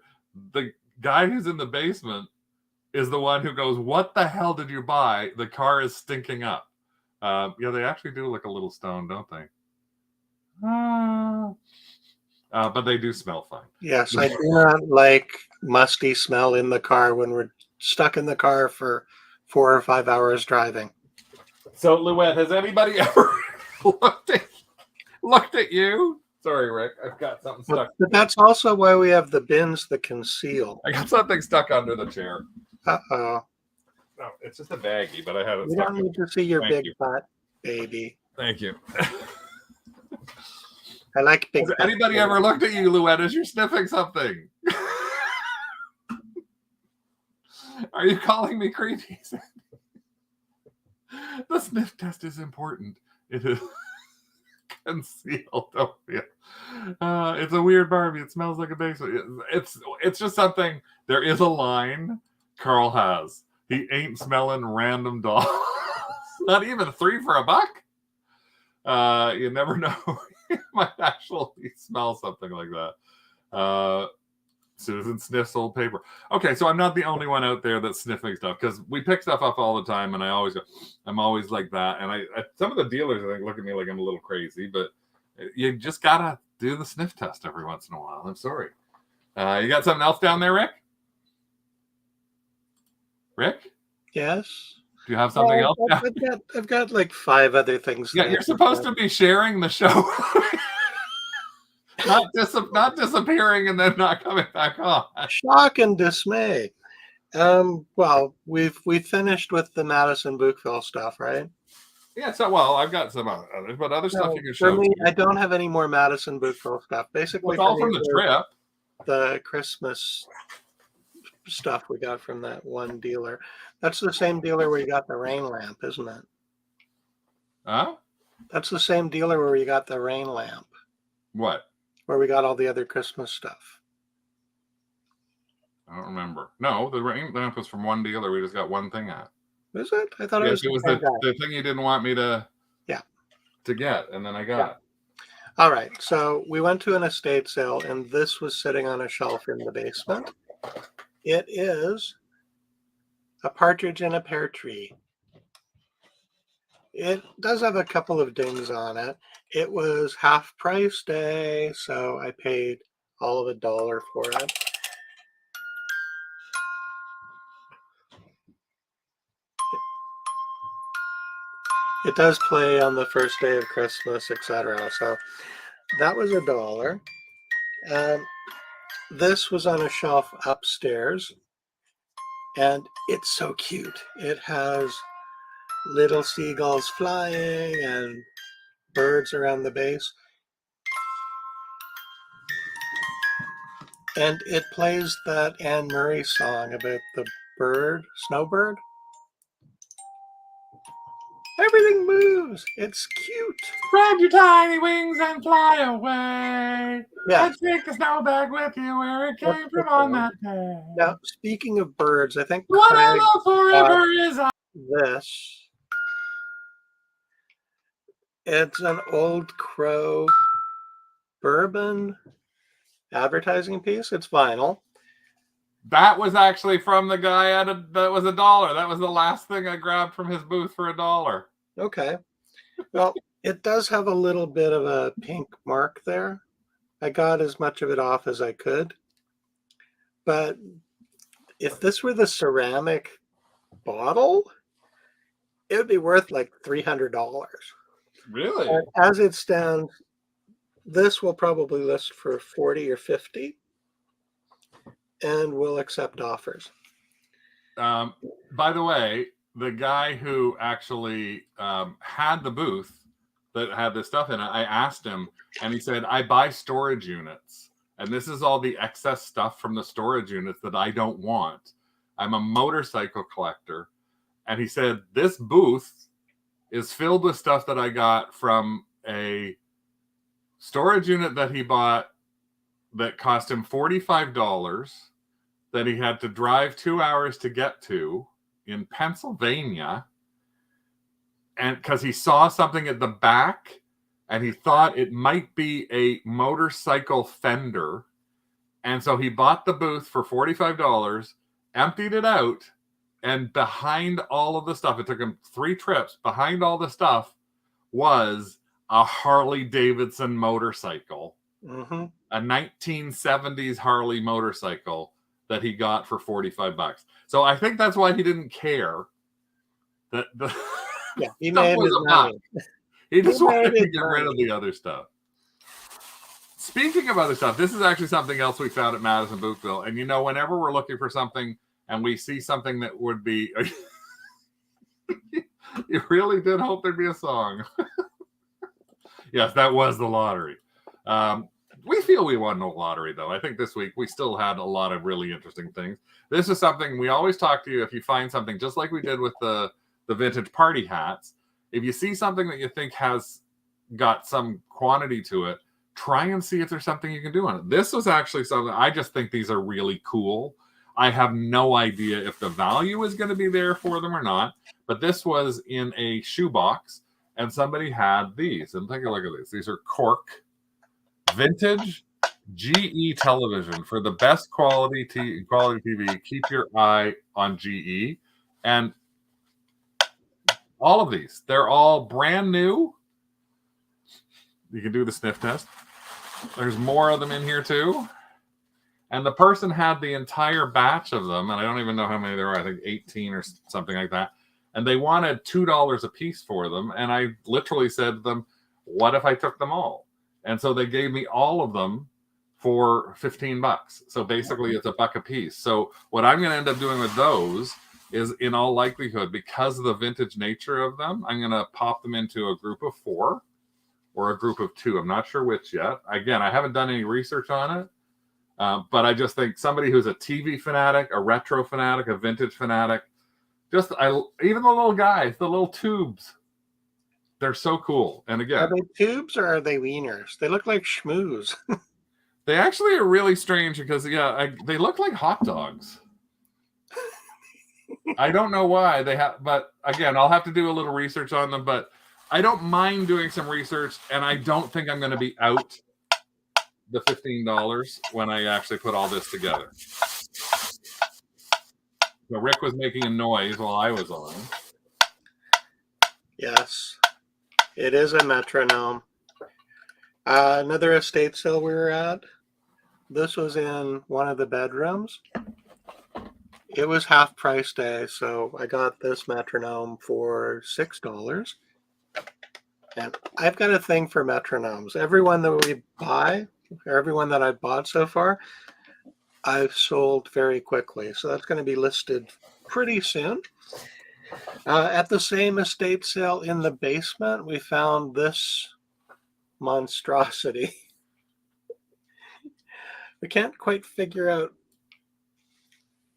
The guy who's in the basement is the one who goes, what the hell did you buy? The car is stinking up. Yeah, they actually do look a little stoned, don't they? But they do smell fine. Yes, I do not like musty smell in the car when we're stuck in the car for 4 or 5 hours driving. So, Luette, has anybody ever looked at you? Sorry, Rick, I've got something stuck. But that's also why we have the bins that conceal. I got something stuck under the chair. Uh-oh. No, it's just a baggie, but I had it We stuck. don't need to see your Thank big you. butt, baby. Thank you. I like big Has butt. anybody ever looked at you, Luette, as you're sniffing something? Are you calling me creepy? The sniff test is important. It is concealed. Don't feel. It's a weird Barbie. It smells like a basement. It's just something. There is a line Carl has. He ain't smelling random dolls. Not even 3 for $1. You never know. You might actually smell something like that. Susan sniffs old paper. Okay, so I'm not the only one out there that's sniffing stuff, because we pick stuff up all the time, and I'm always like that. And I some of the dealers, I think, look at me like I'm a little crazy, but you just gotta do the sniff test every once in a while. I'm sorry. You got something else down there, Rick? Rick? Yes. Do you have something else? I've got like 5 other things. Yeah, you're supposed to be sharing the show. Not disappearing and then not coming back on. Shock and dismay. Well, we finished with the Madison Bouckville stuff, right? Yeah, so well, I've got some others, but other stuff you can For show. me, I don't have any more Madison Bouckville stuff. Basically, It's all from the trip. The Christmas stuff we got from that one dealer. That's the same dealer where you got the rain lamp, isn't it? Huh? That's the same dealer where you got the rain lamp. What? Where we got all the other Christmas stuff. I don't remember. No, the rain lamp was from one dealer. We just got one thing at. Is it? I thought Yes, it was the thing you didn't want me to get, and then I got it. All right. So we went to an estate sale, and this was sitting on a shelf in the basement. It is a partridge in a pear tree. It does have a couple of dings on it. It was half price day, so I paid all of $1 for it. It does play on the first day of Christmas, etc. So that was $1. This was on a shelf upstairs, and it's so cute. It has little seagulls flying and birds around the base. And it plays that Anne Murray song about the bird, snowbird. Everything moves. It's cute. Spread your tiny wings and fly away. Yeah, And take the snow bag with you where it that's came the from on song. that day. Now, speaking of birds, I think What I Craig love got forever is this. It's an old Crow bourbon advertising piece. It's vinyl. That was actually from the guy that was $1. That was the last thing I grabbed from his booth for $1. Okay. Well, it does have a little bit of a pink mark there. I got as much of it off as I could. But if this were the ceramic bottle, it would be worth like $300. Really? And as it stands, this will probably list for 40 or 50 and we'll accept offers. By the way, the guy who actually had the booth that had this stuff in it, I asked him, and he said, I buy storage units. And this is all the excess stuff from the storage units that I don't want. I'm a motorcycle collector. And he said, this booth is filled with stuff that I got from a storage unit that he bought that cost him $45 that he had to drive 2 hours to get to in Pennsylvania. And because he saw something at the back and he thought it might be a motorcycle fender. And so he bought the booth for $45, emptied it out, and behind all of the stuff, it took him 3 trips. Behind all the stuff was a Harley Davidson motorcycle, Mm-hmm. a 1970s Harley motorcycle that he got for $45. So I think that's why he didn't care that the Yeah, he stuff made was his a buck. money. He just He wanted made to his get rid of the other stuff. Speaking of other stuff, this is actually something else we found at Madison Bouckville. And you know, whenever we're looking for something and we see something that would be, you really did hope there'd be a song. Yes, that was the lottery. We feel we won the lottery, though. I think this week we still had a lot of really interesting things. This is something we always talk to you if you find something, just like we did with the vintage party hats. If you see something that you think has got some quantity to it, try and see if there's something you can do on it. This was actually something, I just think these are really cool. I have no idea if the value is going to be there for them or not, but this was in a shoebox and somebody had these. And take a look at this. These are cork vintage GE television for the best quality TV. Keep your eye on GE. And all of these, they're all brand new. You can do the sniff test. There's more of them in here too. And the person had the entire batch of them, and I don't even know how many there are. I think 18 or something like that. And they wanted $2 a piece for them. And I literally said to them, what if I took them all? And so they gave me all of them for $15. So basically it's $1 a piece. So what I'm going to end up doing with those is, in all likelihood, because of the vintage nature of them, I'm going to pop them into a group of 4 or a group of 2. I'm not sure which yet. Again, I haven't done any research on it. But I just think somebody who's a TV fanatic, a retro fanatic, a vintage fanatic, even the little guys, the little tubes, they're so cool. And again, Are they tubes or are they wieners? They look like schmooze. they actually are really strange because, they look like hot dogs. I don't know why they have, but again, I'll have to do a little research on them. But I don't mind doing some research, and I don't think I'm going to be out the $15 when I actually put all this together. So Rick was making a noise while I was on. Yes, it is a metronome. Another estate sale we were at. This was in one of the bedrooms. It was half price day, so I got this metronome for $6. And I've got a thing for metronomes. Everyone that we buy, or everyone that I've bought so far, I've sold very quickly. So that's going to be listed pretty soon. At the same estate sale in the basement, we found this monstrosity. We can't quite figure out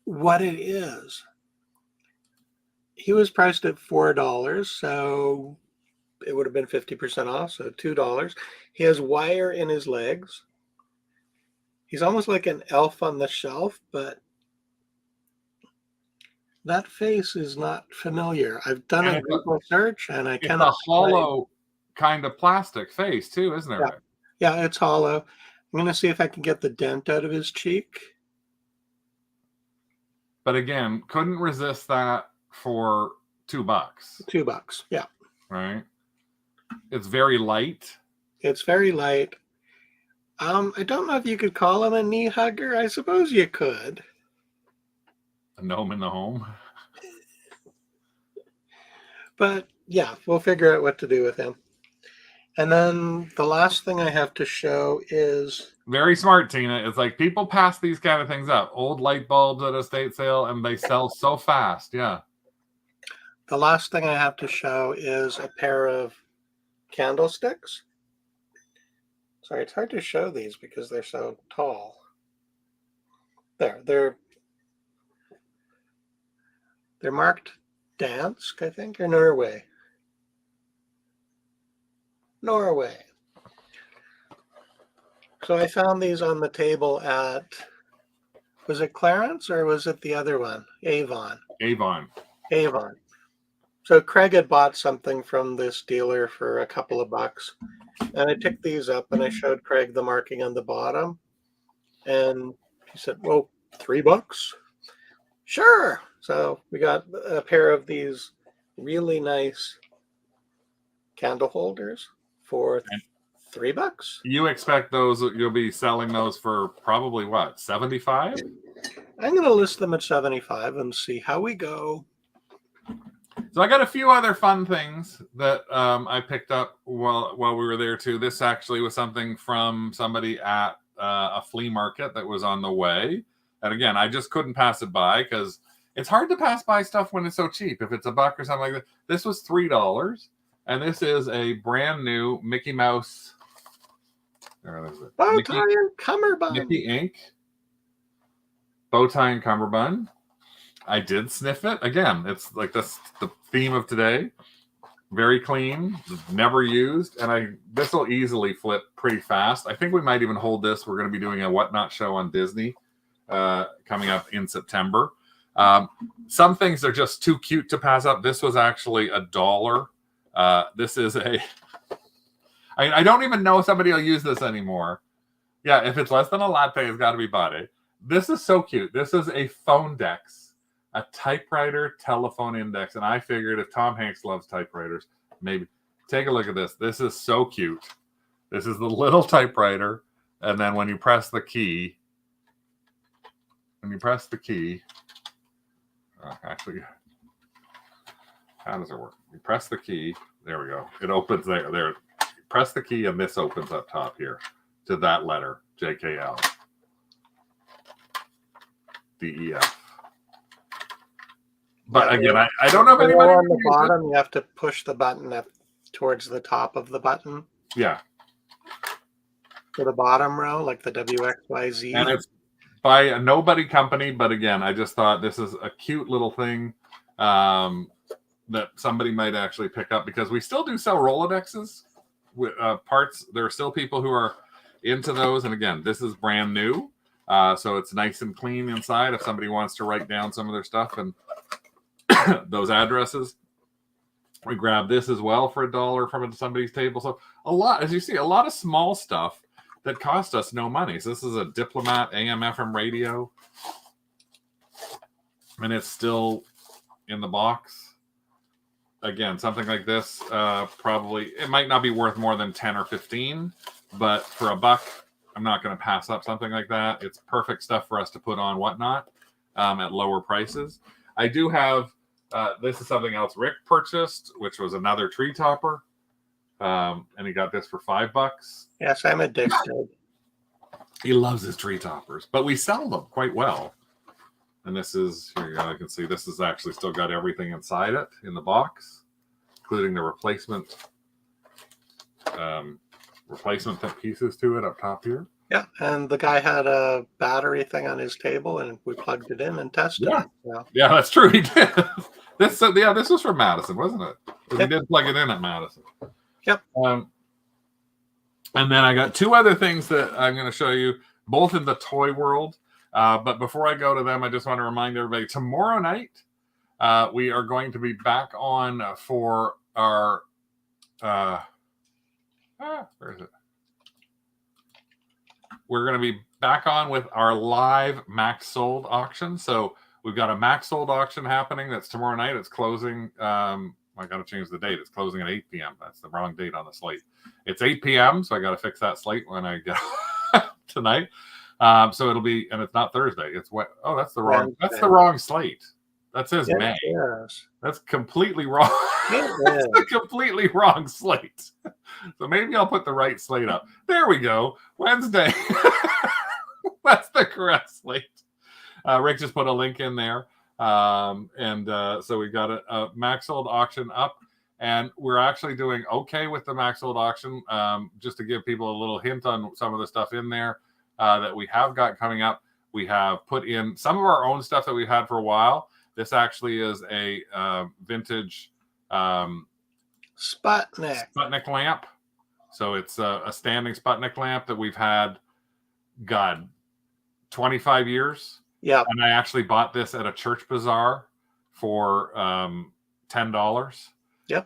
what it is. He was priced at $4, so it would have been 50% off, so $2. He has wire in his legs. He's almost like an elf on the shelf, but that face is not familiar. I've done a Google search and I cannot. It's a hollow kind of plastic face too, isn't it? Yeah. Yeah, it's hollow. I'm going to see if I can get the dent out of his cheek. But again, couldn't resist that for $2. $2, yeah. Right. It's very light. It's very light. I don't know if you could call him a knee hugger. I suppose you could. A gnome in the home. But yeah, we'll figure out what to do with him. And then the last thing I have to show is... Very smart, Tina. It's like people pass these kind of things up. Old light bulbs at a estate sale, and they sell so fast. Yeah. The last thing I have to show is a pair of candlesticks. Sorry, it's hard to show these because they're so tall. They're marked Dansk, I think, or Norway. Norway. So I found these on the table at, was it Clarence or was it the other one? Avon. Avon. So Craig had bought something from this dealer for a couple of bucks. And I picked these up and I showed Craig the marking on the bottom. And he said, well, $3? Sure. So we got a pair of these really nice candle holders for $3. You expect those, you'll be selling those for probably what, 75? I'm going to list them at 75 and see how we go. So I got a few other fun things that I picked up while we were there too. This actually was something from somebody at a flea market that was on the way. And again, I just couldn't pass it by because it's hard to pass by stuff when it's so cheap. If it's $1 or something like that. This was $3. And this is a brand new Mickey Mouse. Where is it? Bow tie and cummerbund. Mickey ink. Bow tie and cummerbund. I did sniff it. Again, it's like that's the theme of today. Very clean, never used. And this will easily flip pretty fast. I think we might even hold this. We're going to be doing a Whatnot show on Disney coming up in September. Some things are just too cute to pass up. This was actually $1. This is I don't even know if somebody will use this anymore. Yeah, if it's less than a latte, it's got to be bought. This is so cute. This is a phone dex, a typewriter telephone index. And I figured if Tom Hanks loves typewriters, maybe take a look at this. This is so cute. This is the little typewriter. And then when you press the key, actually, how does it work? You press the key. There we go. It opens there. You press the key and this opens up top here to that letter, JKL. DEF. But again, I don't know if anybody on the bottom, you have to push the button up towards the top of the button. Yeah. For the bottom row, like the WXYZ. And it's by a nobody company, but again, I just thought this is a cute little thing that somebody might actually pick up because we still do sell Rolodexes with parts. There are still people who are into those. And again, this is brand new. So it's nice and clean inside if somebody wants to write down some of their stuff and those addresses. We grab this as well for $1 from somebody's table. So a lot, as you see, a lot of small stuff that cost us no money. So this is a Diplomat AM FM radio. And it's still in the box. Again, something like this, probably, it might not be worth more than 10 or 15, but for $1, I'm not going to pass up something like that. It's perfect stuff for us to put on Whatnot at lower prices. I do have, this is something else Rick purchased, which was another tree topper. And he got this for $5. Yes, I'm addicted. He loves his tree toppers, but we sell them quite well. And this is, here you go, you can see this is actually still got everything inside it in the box, including the replacement pieces to it up top here. Yeah, and the guy had a battery thing on his table, and we plugged it in and tested Yeah. it. So, Yeah, that's true. He did. This was from Madison, wasn't it? Because he yeah, did plug it in at Madison. yep. Um, and then I got two other things that I'm going to show you, both in the toy world. But before I go to them, I just want to remind everybody tomorrow night we are going to be back on for our. Where is it? We're going to be back on with our live Max Sold auction. So we've got a Max Sold auction happening. That's tomorrow night. It's closing. I got to change the date. It's closing at 8 p.m. That's the wrong date on the slate. It's 8 p.m. So I got to fix that slate when I get tonight. So it'll be, and it's not Thursday. It's what? Oh, that's the wrong slate. That says Yeah, May. yes. That's completely wrong. That's a completely wrong slate. So maybe I'll put the right slate up. There we go. Wednesday. That's the correct slate. Rick just put a link in there. So we got a Max Sold auction up. And we're actually doing okay with the Max Sold auction. Just to give people a little hint on some of the stuff in there that we have got coming up. We have put in some of our own stuff that we've had for a while. This actually is a vintage Sputnik lamp. So it's a standing Sputnik lamp that we've had, 25 years. Yeah. And I actually bought this at a church bazaar for $10. Yep.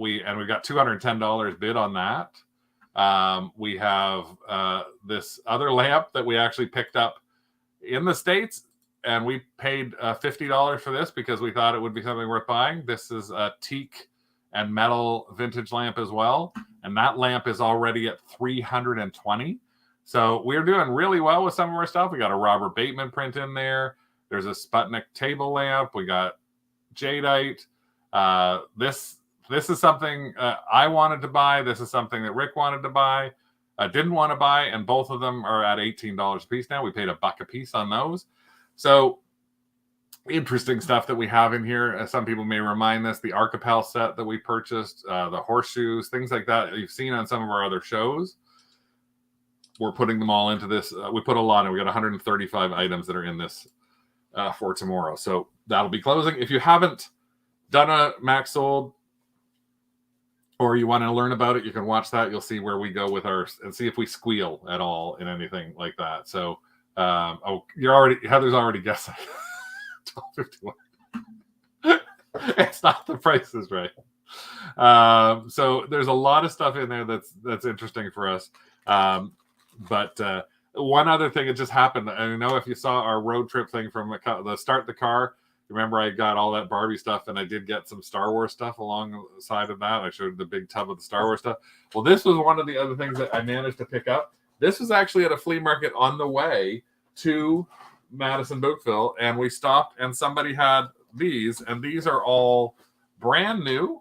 We got $210 bid on that. We have this other lamp that we actually picked up in the States, and we paid $50 for this because we thought it would be something worth buying. This is a teak and metal vintage lamp as well, and that lamp is already at $320. So we're doing really well with some of our stuff. We got a Robert Bateman print in there. There's a Sputnik table lamp. We got jadeite. This is something I wanted to buy. This is something that Rick wanted to buy. Didn't want to buy, and both of them are at $18 a piece now. We paid $1 a piece on those. So interesting stuff that we have in here. Some people may remind this, the Archipel set that we purchased, the horseshoes, things like that you've seen on some of our other shows. We're putting them all into this. We put a lot in. We got 135 items that are in this for tomorrow. So that'll be closing. If you haven't done a Max Sold, or you want to learn about it, you can watch that. You'll see where we go with ours and see if we squeal at all in anything like that. So, Heather's already guessing. $12.51. It's not the Price is Right. So there's a lot of stuff in there that's interesting for us. But one other thing that just happened, I know if you saw our road trip thing from the Start the Car, remember I got all that Barbie stuff, and I did get some Star Wars stuff along the side of that. I showed the big tub of the Star Wars stuff. Well, this was one of the other things that I managed to pick up. This was actually at a flea market on the way to Madison Bouckville, and we stopped, and somebody had these, and these are all brand new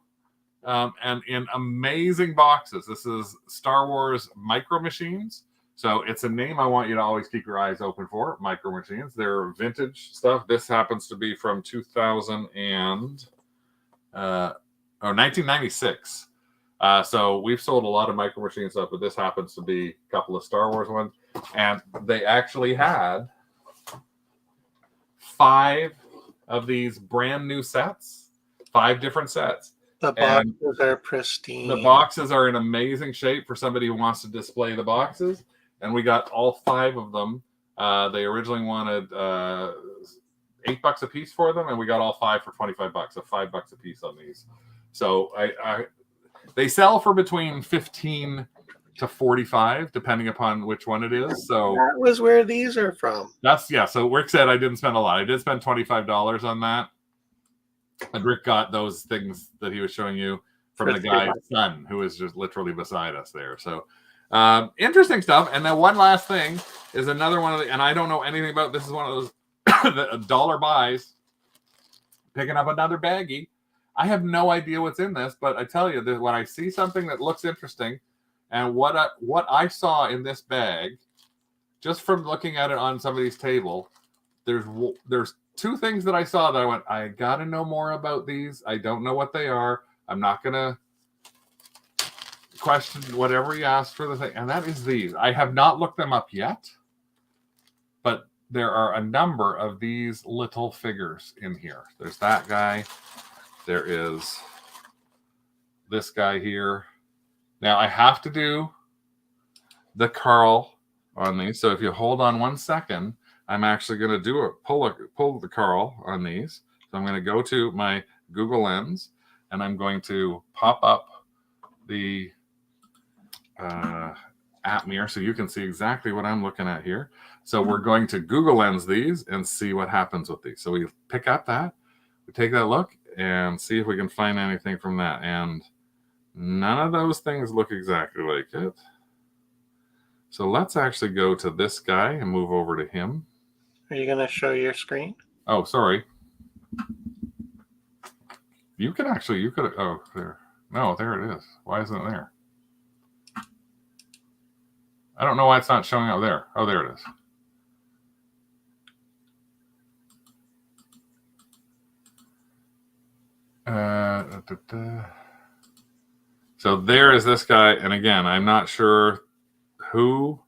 and in amazing boxes. This is Star Wars Micro Machines. So it's a name I want you to always keep your eyes open for, Micro Machines. They're vintage stuff. This happens to be from 1996. So we've sold a lot of Micro Machine stuff, but this happens to be a couple of Star Wars ones. And they actually had 5 of these brand new sets, 5 different sets. The boxes are pristine. The boxes are in amazing shape for somebody who wants to display the boxes. And we got all 5 of them. They originally wanted $8 a piece for them, and we got all 5 for $25. So $5 a piece on these. So they sell for between $15 to $45, depending upon which one it is. So that was where these are from. So Rick said I didn't spend a lot. I did spend $25 on that. And Rick got those things that he was showing you from the guy's son, who is just literally beside us there. So interesting stuff. And then one last thing is another one of the, and I don't know anything about this, is one of those dollar buys, picking up another baggie. I have no idea what's in this, but I tell you that when I see something that looks interesting, and what I saw in this bag, just from looking at it on somebody's table, there's 2 things that I saw that I went, I got to know more about these. I don't know what they are. I'm not going to question, whatever you asked for the thing, and that is these. I have not looked them up yet, but there are a number of these little figures in here. There's that guy. There is this guy here. Now I have to do the Carl on these. So if you hold on 1 second, I'm actually going to do a pull the Carl on these. So I'm going to go to my Google Lens and I'm going to pop up the app mirror so you can see exactly what I'm looking at here. So we're going to Google Lens these and see what happens with these. So we pick up that, we take that look and see if we can find anything from that. And none of those things look exactly like it. So let's actually go to this guy and move over to him. Are you going to show your screen? Oh, sorry. You could, oh, there. No, there it is. Why isn't it there? I don't know why it's not showing up there. Oh, there it is. So there is this guy. And again, I'm not sure who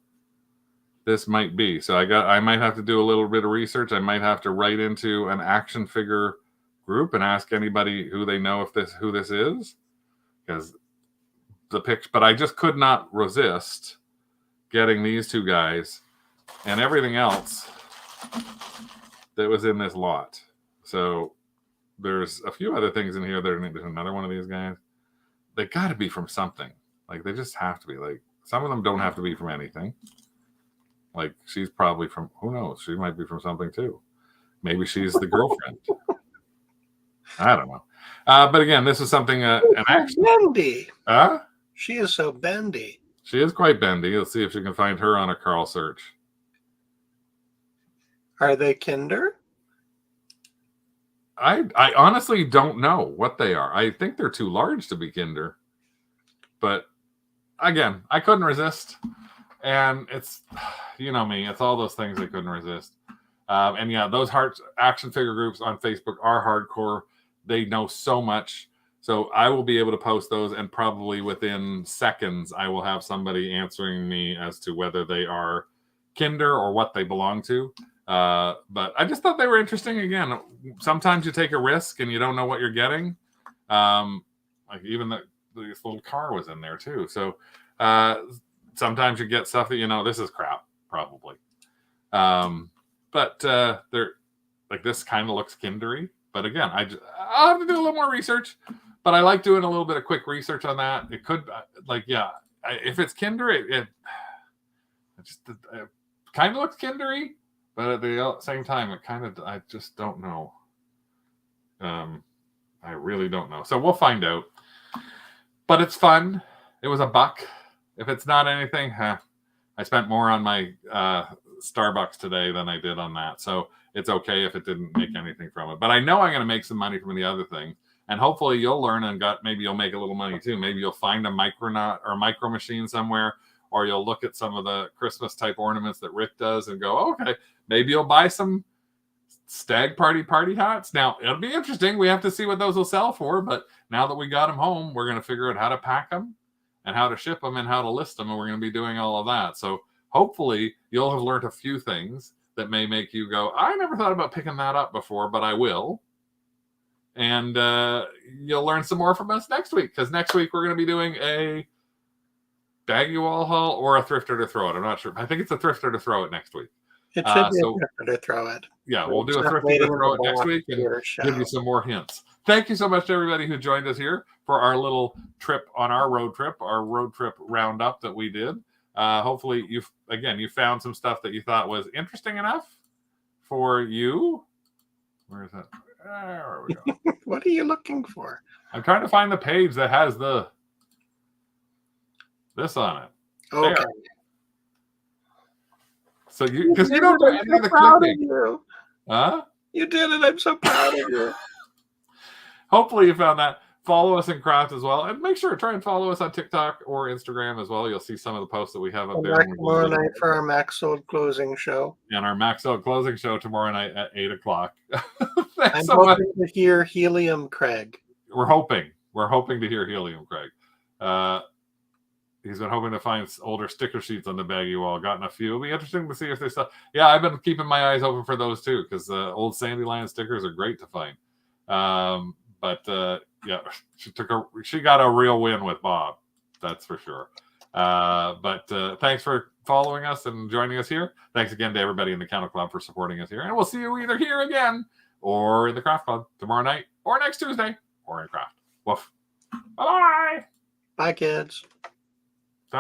this might be. So I might have to do a little bit of research. I might have to write into an action figure group and ask anybody who they know who this is, because the picture. But I just could not resist getting these two guys and everything else that was in this lot. So there's a few other things in here. There's another one of these guys. They got to be from something. Like they just have to be. Like some of them don't have to be from anything. Like she's probably from, who knows? She might be from something too. Maybe she's the girlfriend. I don't know. But again, this is something. Bendy. Huh? She is so bendy. She is quite bendy. Let's see if she can find her on a Carl search. Are they Kinder? I honestly don't know what they are. I think they're too large to be Kinder. But again, I couldn't resist. And it's, you know me, it's all those things I couldn't resist. And yeah, those action figure groups on Facebook are hardcore. They know so much. So I will be able to post those, and probably within seconds, I will have somebody answering me as to whether they are Kinder or what they belong to. But I just thought they were interesting. Again, sometimes you take a risk and you don't know what you're getting. Like even this little car was in there too. So sometimes you get stuff that, you know, this is crap, probably. But they're like, this kind of looks Kindery. But again, I'll have to do a little more research. But I like doing a little bit of quick research on that. It could, if it's Kinder, it kind of looks Kindery, but at the same time, I just don't know. I really don't know. So we'll find out. But it's fun. It was $1. If it's not anything, I spent more on my Starbucks today than I did on that. So it's okay if it didn't make anything from it. But I know I'm going to make some money from the other thing. And hopefully you'll learn and maybe you'll make a little money too. Maybe you'll find a Micronaut or a Micro Machine somewhere, or you'll look at some of the Christmas type ornaments that Rick does and go, okay, maybe you'll buy some stag party hats. Now, it'll be interesting. We have to see what those will sell for. But now that we got them home, we're going to figure out how to pack them and how to ship them and how to list them. And we're going to be doing all of that. So hopefully you'll have learned a few things that may make you go, I never thought about picking that up before, but I will. And you'll learn some more from us next week, because next week we're going to be doing a baggy wall haul or a thrifter to throw it. I'm not sure. I think it's a thrifter to throw it next week. It should be a thrifter to throw it. Yeah, we'll do a thrifter to throw it next week and give you some more hints. Thank you so much to everybody who joined us here for our little trip on our road trip roundup that we did. Hopefully you found some stuff that you thought was interesting enough for you. Where is that? There we go. What are you looking for? I'm trying to find the page that has this on it. Okay. There. So because you don't do any of the clicking. Huh? You did it. I'm so proud of you. Hopefully you found that. Follow us in craft as well, and make sure to try and follow us on TikTok or Instagram as well. You'll see some of the posts that we have up there. Tomorrow night for our Max Sold closing show. And our Max Sold closing show tomorrow night at 8:00. I'm hoping to hear Helium Craig. We're hoping to hear Helium Craig. he's been hoping to find older sticker sheets on the baggy wall. Gotten a few. It'll be interesting to see if they still. Yeah, I've been keeping my eyes open for those too, because old Sandyland stickers are great to find. Yeah, she got a real win with Bob, that's for sure. Thanks for following us and joining us here. Thanks again to everybody in the Kennel Club for supporting us here, and we'll see you either here again or in the Craft Club tomorrow night or next Tuesday or in Craft. Woof. Bye-bye. Bye, kids.